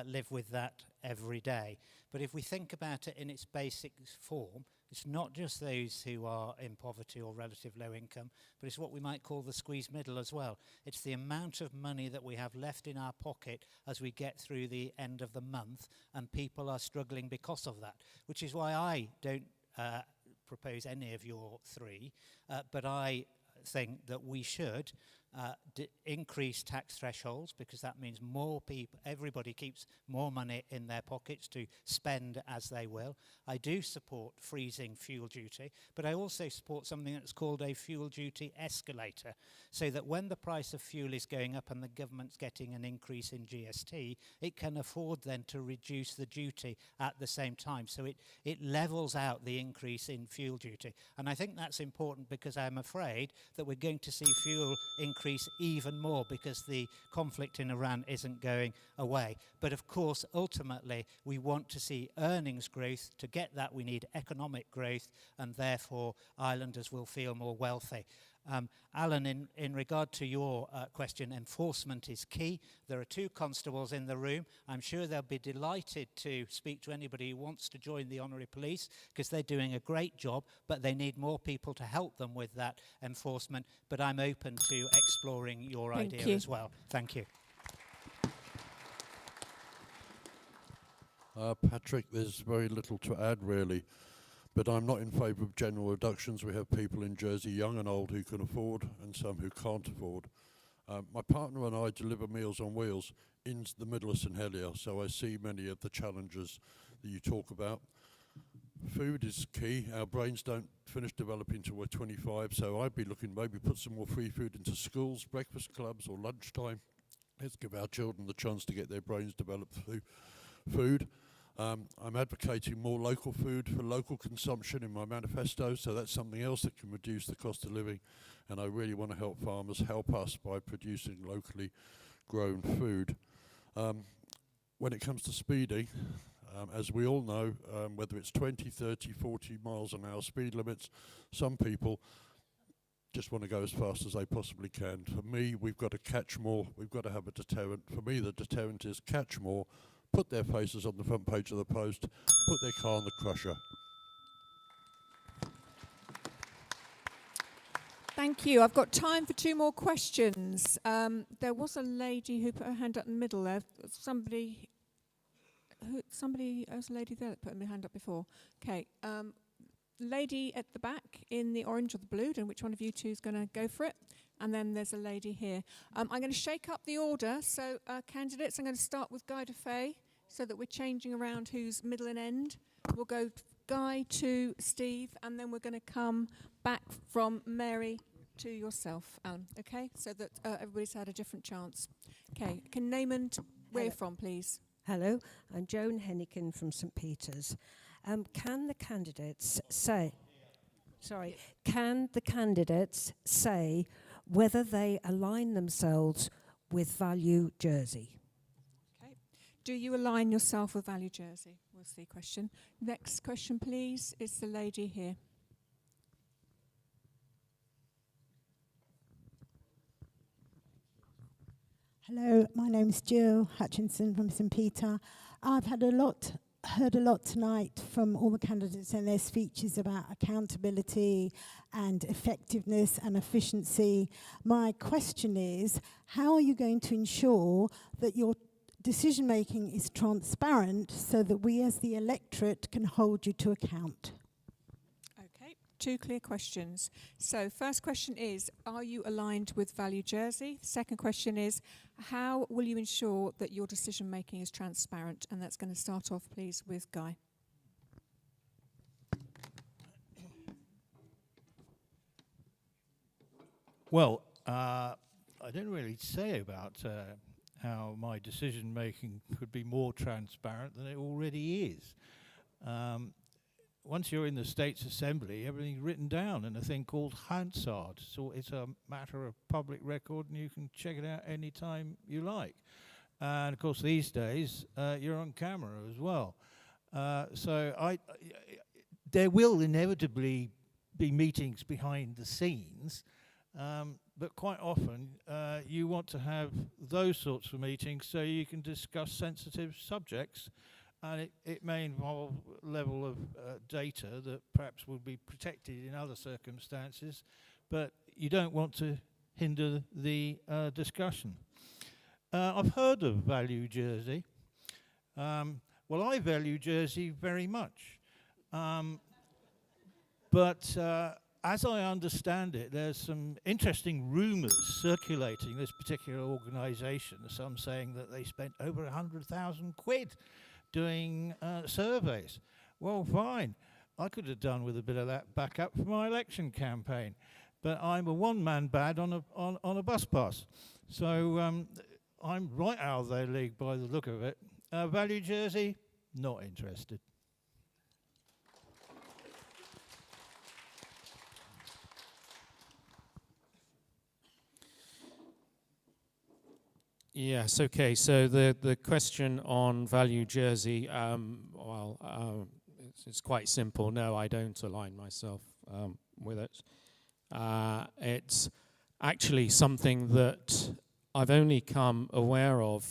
live with that every day. But if we think about it in its basic form, it's not just those who are in poverty or relative low income, but it's what we might call the squeezed middle as well. It's the amount of money that we have left in our pocket as we get through the end of the month, and people are struggling because of that, which is why I don't propose any of your three, but I think that we should increase tax thresholds, because that means more people, everybody keeps more money in their pockets to spend as they will. I do support freezing fuel duty, but I also support something that's called a fuel duty escalator, so that when the price of fuel is going up and the government's getting an increase in GST, it can afford then to reduce the duty at the same time. So it levels out the increase in fuel duty. And I think that's important, because I'm afraid that we're going to see fuel increase even more because the conflict in Iran isn't going away. But of course, ultimately, we want to see earnings growth. To get that, we need economic growth, and therefore islanders will feel more wealthy. Alan, in regard to your question, enforcement is key. There are 2 constables in the room. I'm sure they'll be delighted to speak to anybody who wants to join the Honorary Police, because they're doing a great job, but they need more people to help them with that enforcement. But I'm open to exploring your idea as well. Thank you.
Patrick, there's very little to add, really. But I'm not in favour of general reductions. We have people in Jersey, young and old, who can afford, and some who can't afford. My partner and I deliver Meals on Wheels in the middle of St Helier, so I see many of the challenges that you talk about. Food is key. Our brains don't finish developing till we're 25, so I'd be looking maybe put some more free food into schools, breakfast clubs or lunchtime. Let's give our children the chance to get their brains developed through food. I'm advocating more local food for local consumption in my manifesto, so that's something else that can reduce the cost of living, and I really want to help farmers help us by producing locally grown food. When it comes to speeding, as we all know, whether it's 20, 30, 40 miles an hour speed limits, some people just want to go as fast as they possibly can. For me, we've got to catch more, we've got to have a deterrent. For me, the deterrent is catch more, put their faces on the front page of the Post, put their car in the crusher.
Thank you. I've got time for 2 more questions. There was a lady who put her hand up in the middle there. Somebody, there was a lady there that put her hand up before. Okay. Lady at the back in the orange or the blue, and which one of you two is going to go for it? And then there's a lady here. I'm going to shake up the order. So candidates, I'm going to start with Guy DeFay, so that we're changing around who's middle and end. We'll go Guy to Steve, and then we're going to come back from Mary to yourself, Alan. Okay, so that everybody's had a different chance. Okay, can name and where you're from, please.
Hello, I'm Joan Hennikin from St Peter's. Can the candidates say whether they align themselves with Value Jersey?
Okay. Do you align yourself with Value Jersey? Was the question. Next question, please, is the lady here.
Hello, my name's Jill Hutchinson from St Peter. I've heard a lot tonight from all the candidates and their speeches about accountability and effectiveness and efficiency. My question is, how are you going to ensure that your decision making is transparent so that we as the electorate can hold you to account?
Okay, 2 clear questions. So first question is, are you aligned with Value Jersey? Second question is, how will you ensure that your decision making is transparent? And that's going to start off, please, with Guy.
Well, I didn't really say about how my decision making could be more transparent than it already is. Once you're in the States Assembly, everything's written down in a thing called Hansard. So it's a matter of public record, and you can check it out any time you like. And of course, these days, you're on camera as well. There will inevitably be meetings behind the scenes, but quite often you want to have those sorts of meetings so you can discuss sensitive subjects. And it may involve a level of data that perhaps will be protected in other circumstances, but you don't want to hinder the discussion. I've heard of Value Jersey. Well, I value Jersey very much. But as I understand it, there's some interesting rumours circulating this particular organisation. Some saying that they spent over 100,000 quid doing surveys. Well, fine. I could have done with a bit of that backup for my election campaign. But I'm a one-man band on a bus pass. So I'm right out of their league by the look of it. Value Jersey, not interested.
Yes, okay, so the question on Value Jersey, it's quite simple. No, I don't align myself with it. It's actually something that I've only come aware of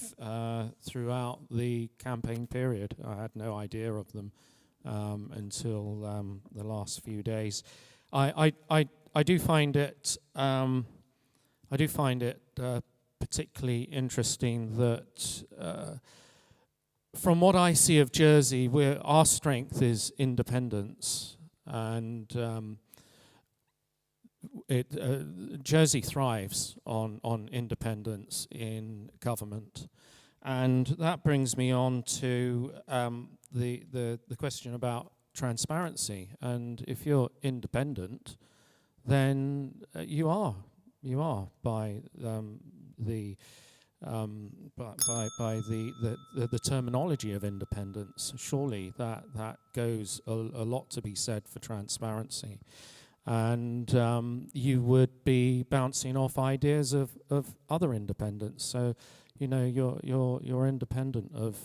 throughout the campaign period. I had no idea of them until the last few days. I do find it particularly interesting that from what I see of Jersey, our strength is independence, and Jersey thrives on independence in government, and that brings me on to the question about transparency. And if you're independent, then you are by the terminology of independence. Surely that goes a lot to be said for transparency, and you would be bouncing off ideas of other independents. So, you're independent of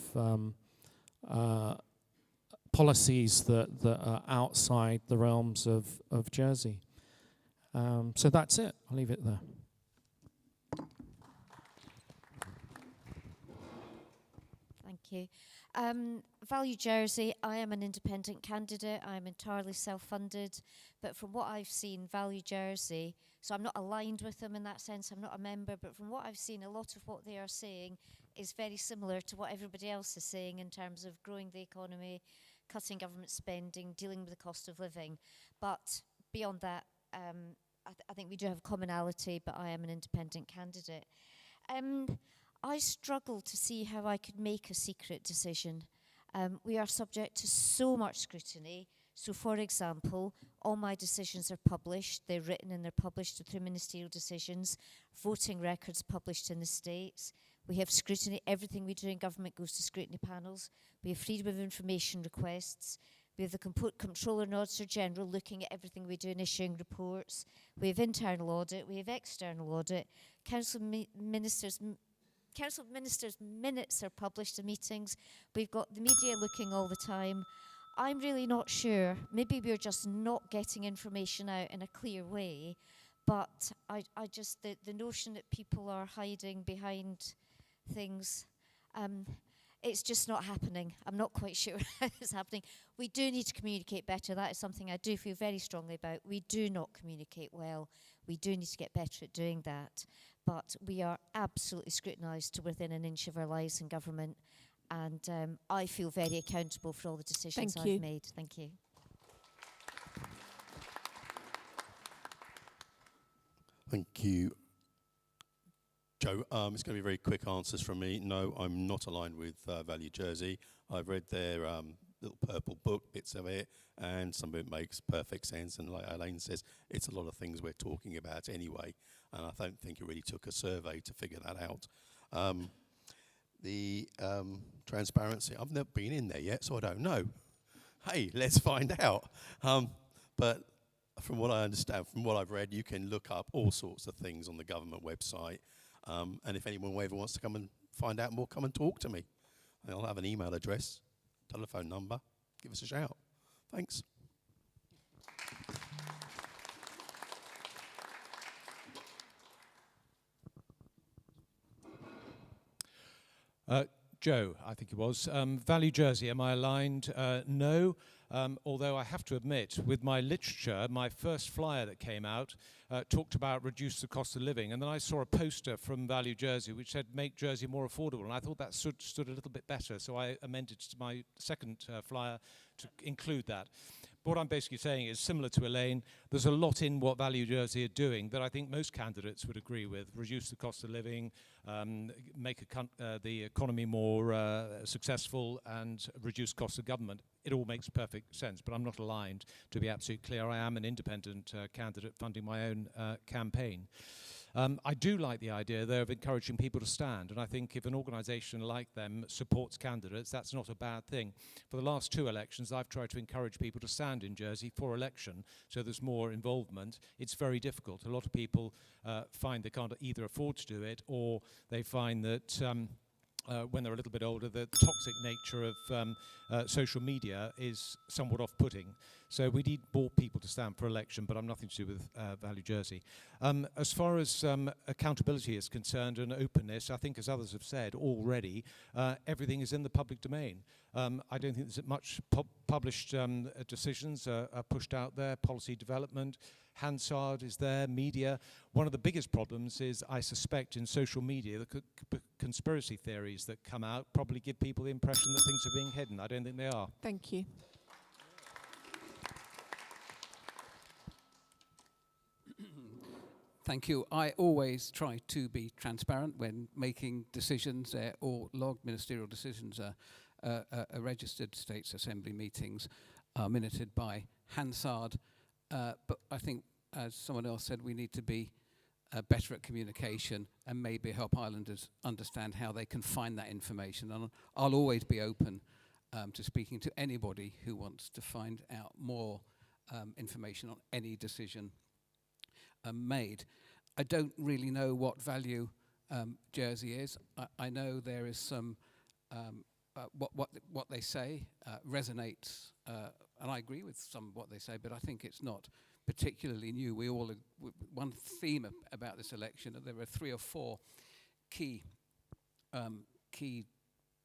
policies that are outside the realms of Jersey. So that's it. I'll leave it there.
Thank you. Value Jersey, I am an independent candidate. I'm entirely self-funded. But from what I've seen, Value Jersey, so I'm not aligned with them in that sense, I'm not a member, but from what I've seen, a lot of what they are saying is very similar to what everybody else is saying in terms of growing the economy, cutting government spending, dealing with the cost of living. But beyond that, I think we do have commonality, but I am an independent candidate. I struggle to see how I could make a secret decision. We are subject to so much scrutiny. So, for example, all my decisions are published. They're written and they're published through ministerial decisions. Voting records published in the States. We have scrutiny. Everything we do in government goes to scrutiny panels. We have freedom of information requests. We have the Comptroller and Auditor General looking at everything we do and issuing reports. We have internal audit. We have external audit. Council of Ministers minutes are published in meetings. We've got the media looking all the time. I'm really not sure. Maybe we're just not getting information out in a clear way. But I just, the notion that people are hiding behind things, it's just not happening. I'm not quite sure how it's happening. We do need to communicate better. That is something I do feel very strongly about. We do not communicate well. We do need to get better at doing that. But we are absolutely scrutinised to within an inch of our lives in government. And I feel very accountable for all the decisions I've made. Thank you.
Thank you. Joe, it's going to be very quick answers from me. No, I'm not aligned with Value Jersey. I've read their little purple book, bits of it, and some of it makes perfect sense. And like Elaine says, it's a lot of things we're talking about anyway. And I don't think it really took a survey to figure that out. The transparency, I've never been in there yet, so I don't know. Hey, let's find out. But from what I understand, from what I've read, you can look up all sorts of things on the government website. And if anyone ever wants to come and find out more, come and talk to me. I'll have an email address, telephone number. Give us a shout. Thanks.
Joe, I think it was. Value Jersey, am I aligned? No. Although I have to admit, with my literature, my first flyer that came out talked about reduce the cost of living. And then I saw a poster from Value Jersey which said make Jersey more affordable. And I thought that stood a little bit better. So I amended to my second flyer to include that. what I'm basically saying is similar to Elaine. There's a lot in what Value Jersey are doing that I think most candidates would agree with. Reduce the cost of living, make the economy more successful, and reduce costs of government. It all makes perfect sense, but I'm not aligned. To be absolutely clear, I am an independent candidate funding my own campaign. I do like the idea, though, of encouraging people to stand, and I think if an organisation like them supports candidates, that's not a bad thing. For the last 2 elections, I've tried to encourage people to stand in Jersey for election, so there's more involvement. It's very difficult. A lot of people find they can't either afford to do it, or they find that when they're a little bit older, the toxic nature of social media is somewhat off-putting. So we need more people to stand for election, but I'm nothing to do with Value Jersey. As far as accountability is concerned and openness, I think, as others have said already, everything is in the public domain. I don't think there's much published decisions are pushed out there, policy development. Hansard is there, media. One of the biggest problems is, I suspect, in social media, the conspiracy theories that come out probably give people the impression that things are being hidden. I don't think they are.
Thank you.
Thank you. I always try to be transparent when making decisions or logged ministerial decisions. Registered States Assembly meetings are minuted by Hansard. But I think, as someone else said, we need to be better at communication and maybe help islanders understand how they can find that information. And I'll always be open to speaking to anybody who wants to find out more information on any decision made. I don't really know what Value Jersey is. I know there is some what they say resonates, and I agree with some of what they say, but I think it's not particularly new. We all one theme about this election. There are 3 or 4 key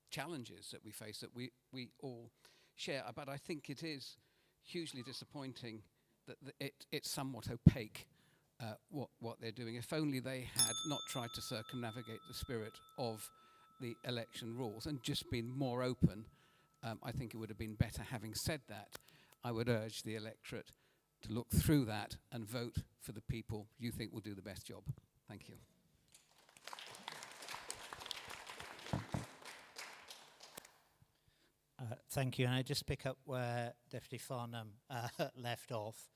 challenges that we face that we all share. But I think it is hugely disappointing that it's somewhat opaque. What they're doing. If only they had not tried to circumnavigate the spirit of the election rules and just been more open, I think it would have been better. Having said that, I would urge the electorate to look through that and vote for the people you think will do the best job. Thank you.
Thank you. And I just pick up where Deputy Farnham left off.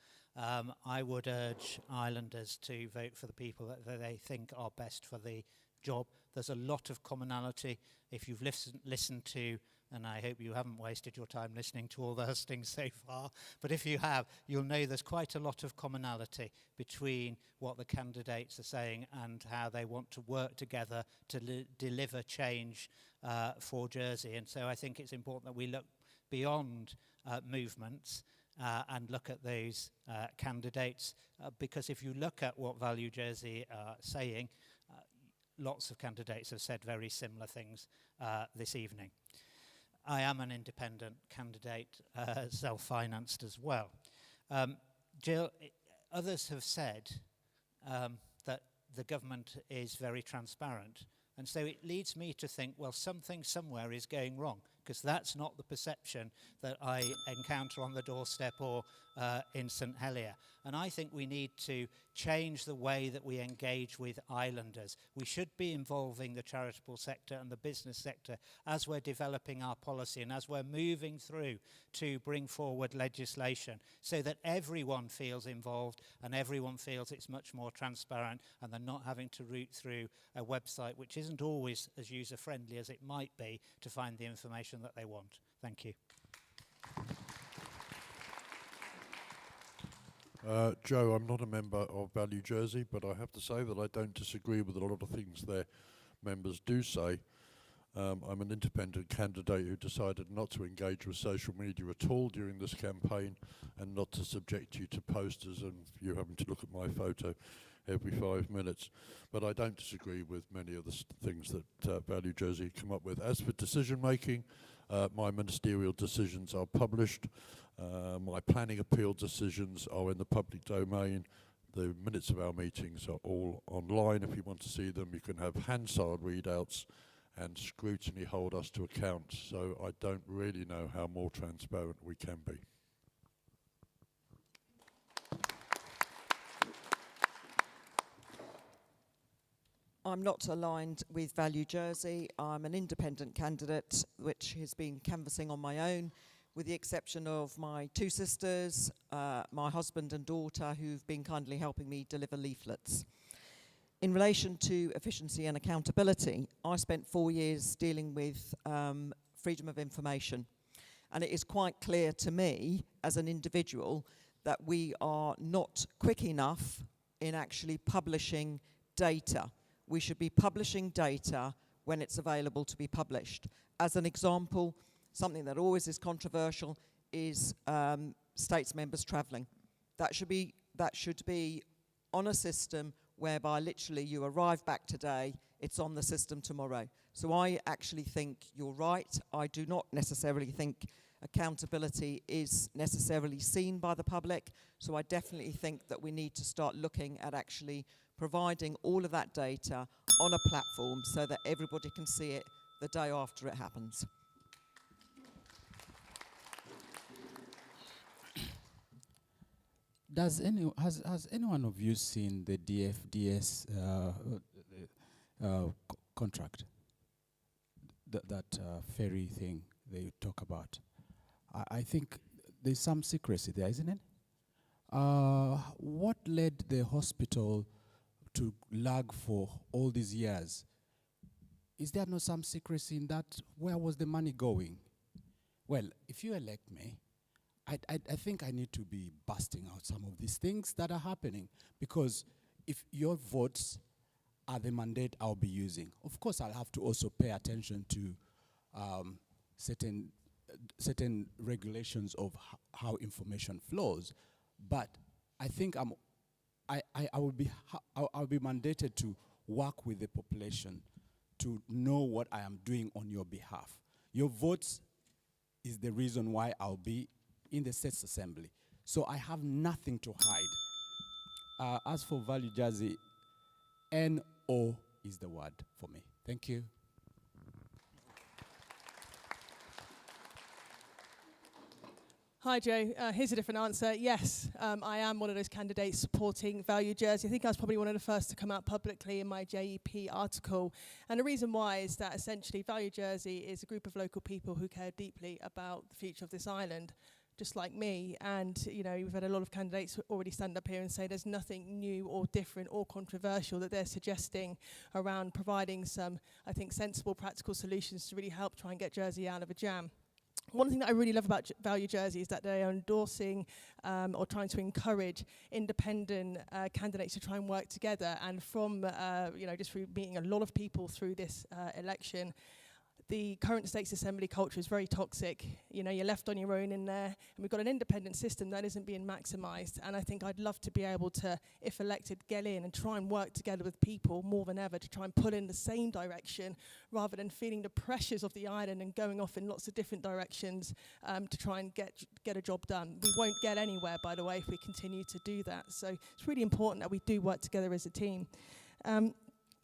I would urge islanders to vote for the people that they think are best for the job. There's a lot of commonality. If you've listened to, and I hope you haven't wasted your time listening to all the hustings so far, but if you have, you'll know there's quite a lot of commonality between what the candidates are saying and how they want to work together to deliver change for Jersey. And so I think it's important that we look beyond movements and look at those candidates, because if you look at what Value Jersey are saying, lots of candidates have said very similar things this evening. I am an independent candidate, self-financed as well. Jill, others have said that the government is very transparent. And so it leads me to think, well, something somewhere is going wrong, because that's not the perception that I encounter on the doorstep or in St Helier. And I think we need to change the way that we engage with islanders. We should be involving the charitable sector and the business sector as we're developing our policy and as we're moving through to bring forward legislation, so that everyone feels involved and everyone feels it's much more transparent and they're not having to root through a website which isn't always as user-friendly as it might be to find the information that they want. Thank you.
Joe, I'm not a member of Value Jersey, but I have to say that I don't disagree with a lot of things their members do say. I'm an independent candidate who decided not to engage with social media at all during this campaign and not to subject you to posters and you having to look at my photo every 5 minutes. But I don't disagree with many of the things that Value Jersey come up with. As for decision making, my ministerial decisions are published. My planning appeal decisions are in the public domain. The minutes of our meetings are all online. If you want to see them, you can have Hansard readouts and scrutiny hold us to account. So I don't really know how more transparent we can be.
I'm not aligned with Value Jersey. I'm an independent candidate, which has been canvassing on my own, with the exception of my two sisters, my husband and daughter, who've been kindly helping me deliver leaflets. In relation to efficiency and accountability, I spent 4 years dealing with freedom of information. And it is quite clear to me, as an individual, that we are not quick enough in actually publishing data. We should be publishing data when it's available to be published. As an example, something that always is controversial is states members travelling. That should be on a system whereby literally you arrive back today, it's on the system tomorrow. So I actually think you're right. I do not necessarily think accountability is necessarily seen by the public. So I definitely think that we need to start looking at actually providing all of that data on a platform so that everybody can see it the day after it happens.
Has anyone of you seen the DFDS contract? That ferry thing they talk about. I think there's some secrecy there, isn't it? What led the hospital to lag for all these years? Is there not some secrecy in that? Where was the money going? Well, if you elect me, I think I need to be busting out some of these things that are happening, because if your votes are the mandate I'll be using, of course I'll have to also pay attention to certain regulations of how information flows. But I think I'll be mandated to work with the population to know what I am doing on your behalf. Your votes is the reason why I'll be in the States Assembly. So I have nothing to hide. As for Value Jersey, NO is the word for me. Thank you.
Hi, Joe. Here's a different answer. Yes, I am one of those candidates supporting Value Jersey. I think I was probably one of the first to come out publicly in my JEP article. And the reason why is that essentially Value Jersey is a group of local people who care deeply about the future of this island, just like me. And, you know, we've had a lot of candidates already stand up here and say there's nothing new or different or controversial that they're suggesting around providing some, I think, sensible, practical solutions to really help try and get Jersey out of a jam. One thing that I really love about Value Jersey is that they are endorsing or trying to encourage independent candidates to try and work together. And from, you know, just through meeting a lot of people through this election, the current States Assembly culture is very toxic. You know, you're left on your own in there, and we've got an independent system that isn't being maximised. And I think I'd love to be able to, if elected, get in and try and work together with people more than ever to try and pull in the same direction, rather than feeling the pressures of the island and going off in lots of different directions to try and get a job done. We won't get anywhere, by the way, if we continue to do that. So it's really important that we do work together as a team.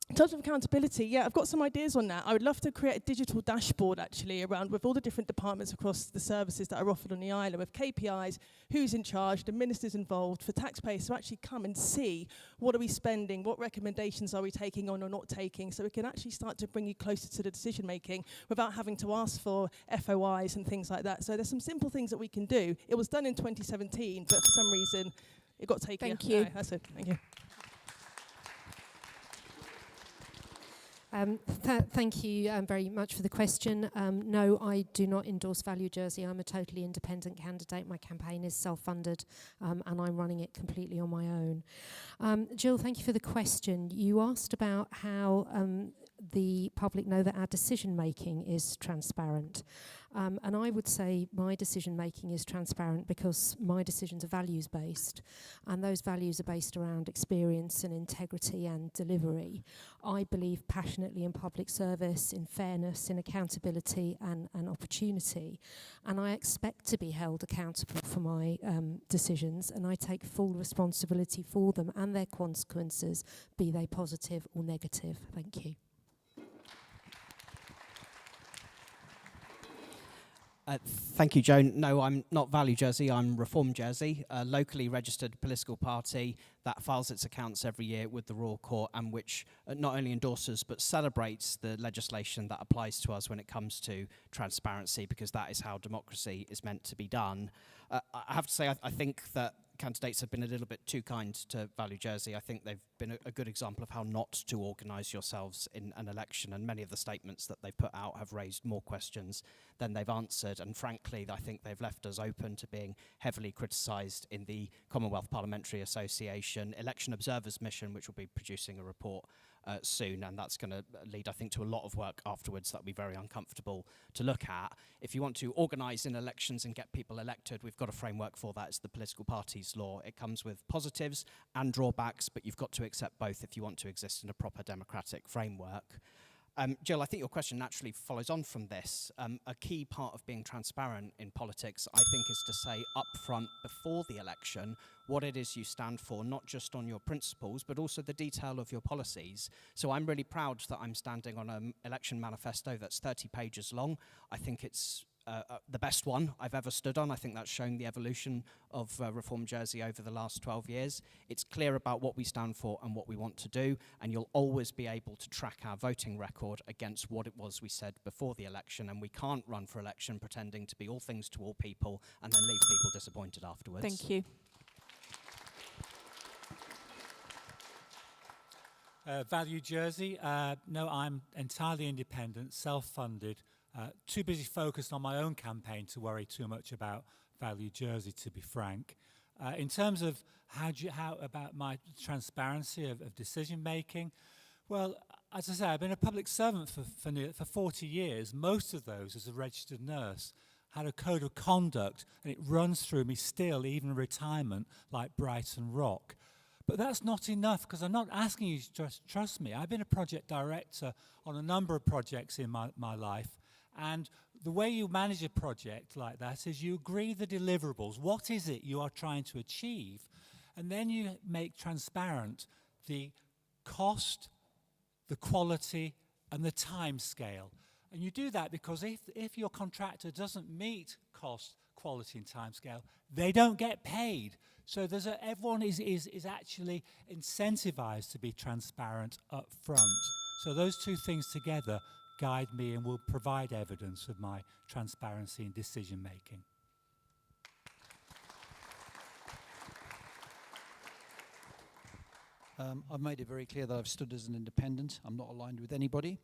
In terms of accountability, yeah, I've got some ideas on that. I would love to create a digital dashboard, actually, around with all the different departments across the services that are offered on the island, with KPIs, who's in charge, the ministers involved, for taxpayers to actually come and see what are we spending, what recommendations are we taking on or not taking, so we can actually start to bring you closer to the decision making without having to ask for FOIs and things like that. So there's some simple things that we can do. It was done in 2017, but for some reason it got taken.
Thank you.
No, that's it. Thank you.
Thank you very much for the question. No, I do not endorse Value Jersey. I'm a totally independent candidate. My campaign is self-funded, and I'm running it completely on my own. Jill, thank you for the question. You asked about how the public know that our decision-making is transparent. And I would say my decision-making is transparent because my decisions are values-based, and those values are based around experience and integrity and delivery. I believe passionately in public service, in fairness, in accountability and opportunity, and I expect to be held accountable for my decisions, and I take full responsibility for them and their consequences, be they positive or negative. Thank you.
Thank you, Joan. No, I'm not Value Jersey, I'm Reform Jersey, a locally registered political party that files its accounts every year with the Royal Court and which not only endorses but celebrates the legislation that applies to us when it comes to transparency, because that is how democracy is meant to be done. I have to say, I think that candidates have been a little bit too kind to Value Jersey. I think they've been a good example of how not to organise yourselves in an election, and many of the statements that they've put out have raised more questions than they've answered, and frankly I think they've left us open to being heavily criticised in the Commonwealth Parliamentary Association Election Observers Mission, which will be producing a report soon, and that's going to lead, I think, to a lot of work afterwards that will be very uncomfortable to look at. If you want to organise in elections and get people elected, we've got a framework for that. It's the political parties law. It comes with positives and drawbacks, but you've got to accept both if you want to exist in a proper democratic framework. Jill, I think your question naturally follows on from this. A key part of being transparent in politics, I think, is to say up front before the election what it is you stand for, not just on your principles, but also the detail of your policies. So I'm really proud that I'm standing on an election manifesto that's 30 pages long. I think it's the best one I've ever stood on. I think that's shown the evolution of Reform Jersey over the last 12 years. It's clear about what we stand for and what we want to do, and you'll always be able to track our voting record against what it was we said before the election, and we can't run for election pretending to be all things to all people and then leave people disappointed afterwards.
Thank you.
Value Jersey, no, I'm entirely independent, self-funded, too busy focused on my own campaign to worry too much about Value Jersey, to be frank. In terms of how about my transparency of decision making, well, as I say, I've been a public servant for 40 years, most of those as a registered nurse. Had a code of conduct, and it runs through me still, even retirement, like Brighton Rock. But that's not enough, because I'm not asking you to just trust me. I've been a project director on a number of projects in my life, and the way you manage a project like that is you agree the deliverables. What is it you are trying to achieve? And then you make transparent the cost, the quality, and the time scale. And you do that because if your contractor doesn't meet cost, quality, and time scale, they don't get paid. So everyone is actually incentivized to be transparent up front. So those two things together guide me and will provide evidence of my transparency in decision making.
I've made it very clear that I've stood as an independent. I'm not aligned with anybody.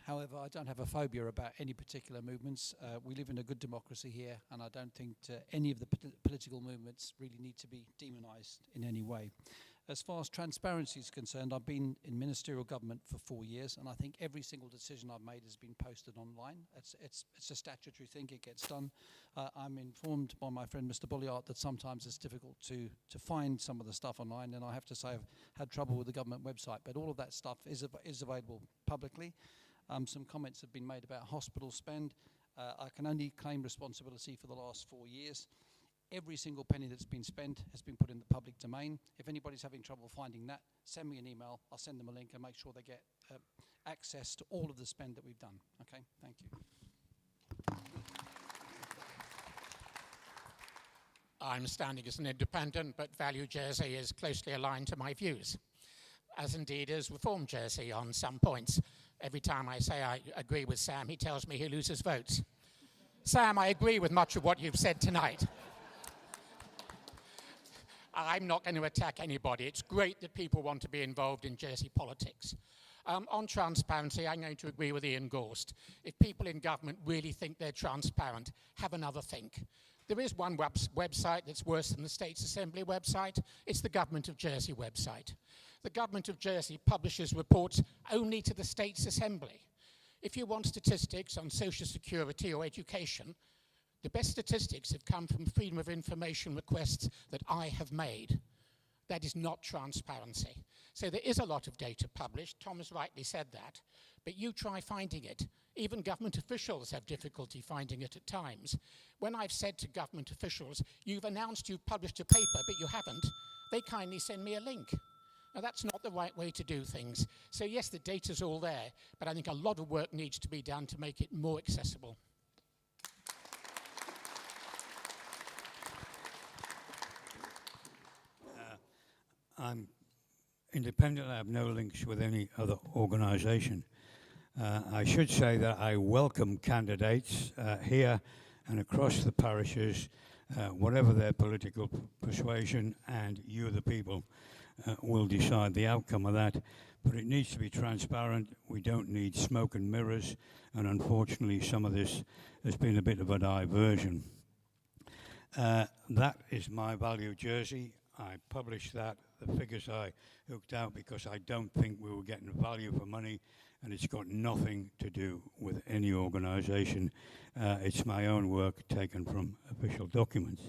However, I don't have a phobia about any particular movements. We live in a good democracy here, and I don't think any of the political movements really need to be demonized in any way. As far as transparency is concerned, I've been in ministerial government for 4 years, and I think every single decision I've made has been posted online. It's a statutory thing, it gets done. I'm informed by my friend Mr. Bolliart that sometimes it's difficult to find some of the stuff online, and I have to say I've had trouble with the government website, but all of that stuff is available publicly. Some comments have been made about hospital spend. I can only claim responsibility for the last 4 years. Every single penny that's been spent has been put in the public domain. If anybody's having trouble finding that, send me an email. I'll send them a link and make sure they get access to all of the spend that we've done. Okay, thank you.
I'm standing as an independent, but Value Jersey is closely aligned to my views, as indeed is Reform Jersey on some points. Every time I say I agree with Sam, he tells me he loses votes. Sam, I agree with much of what you've said tonight. I'm not going to attack anybody. It's great that people want to be involved in Jersey politics. On transparency, I'm going to agree with Ian Gorst. If people in government really think they're transparent, have another think. There is one website that's worse than the States Assembly website. It's the Government of Jersey website. The Government of Jersey publishes reports only to the States Assembly. If you want statistics on social security or education, the best statistics have come from freedom of information requests that I have made. That is not transparency. So there is a lot of data published. Tom has rightly said that. But you try finding it. Even government officials have difficulty finding it at times. When I've said to government officials, you've announced you've published a paper, but you haven't, they kindly send me a link. Now, that's not the right way to do things. So yes, the data's all there, but I think a lot of work needs to be done to make it more accessible.
I'm independent. I have no links with any other organisation. I should say that I welcome candidates here and across the parishes, whatever their political persuasion, and you, the people, will decide the outcome of that. But it needs to be transparent. We don't need smoke and mirrors, and unfortunately some of this has been a bit of a diversion. That is my value jersey. I published that. The figures I hooked out because I don't think we were getting value for money, and it's got nothing to do with any organisation. It's my own work taken from official documents.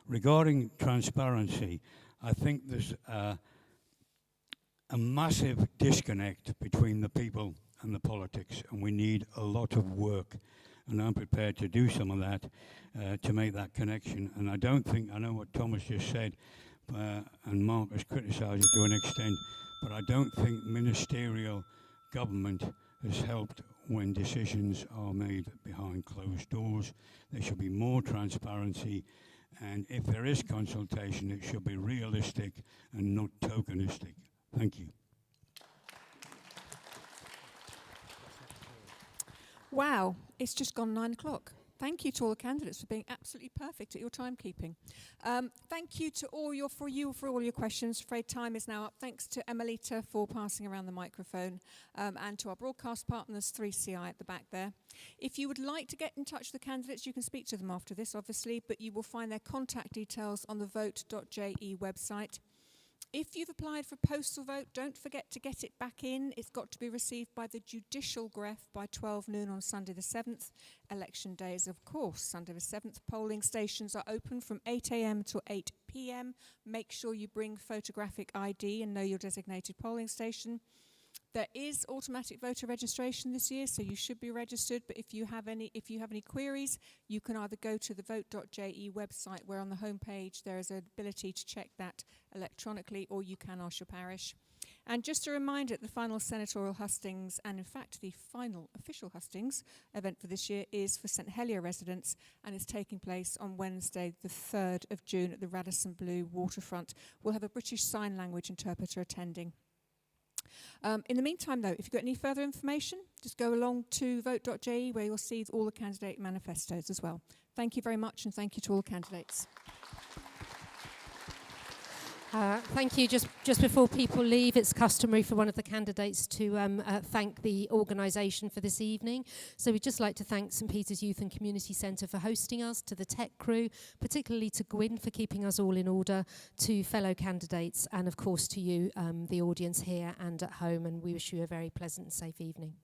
Regarding transparency, I think there's a massive disconnect between the people and the politics, and we need a lot of work, and I'm prepared to do some of that to make that connection. And I don't think, I know what Thomas just said, and Mark has criticised it to an extent, but I don't think ministerial government has helped when decisions are made behind closed doors. There should be more transparency, and if there is consultation, it should be realistic and not tokenistic. Thank you.
Wow, it's just gone 9 o'clock. Thank you to all the candidates for being absolutely perfect at your timekeeping. Thank you to all for all your questions. Afraid time is now up. Thanks to Emelita for passing around the microphone, and to our broadcast partners, 3CI at the back there. If you would like to get in touch with the candidates, you can speak to them after this, obviously, but you will find their contact details on the vote.je website. If you've applied for a postal vote, don't forget to get it back in. It's got to be received by the judicial grefg by 12 noon on Sunday the 7th. Election day is, of course, Sunday the 7th. Polling stations are open from 8 a.m. to 8 p.m. Make sure you bring photographic ID and know your designated polling station. There is automatic voter registration this year, so you should be registered. But if you have any queries, you can either go to the vote.je website, where on the homepage there is an ability to check that electronically, or you can ask your parish. And just a reminder, the final Senatorial Hustings, and in fact the final official Hustings event for this year, is for St Helier residents and is taking place on Wednesday the 3rd of June at the Radisson Blu waterfront. We'll have a British Sign Language interpreter attending. In the meantime, though, if you've got any further information, just go along to vote.je, where you'll see all the candidate manifestos as well. Thank you very much, and thank you to all the candidates.
Thank you. Just before people leave, it's customary for one of the candidates to thank the organisation for this evening. So we'd just like to thank St Peter's Youth and Community Centre for hosting us, to the tech crew, particularly to Gwyn for keeping us all in order, to fellow candidates, and of course to you, the audience here and at home, and we wish you a very pleasant and safe evening.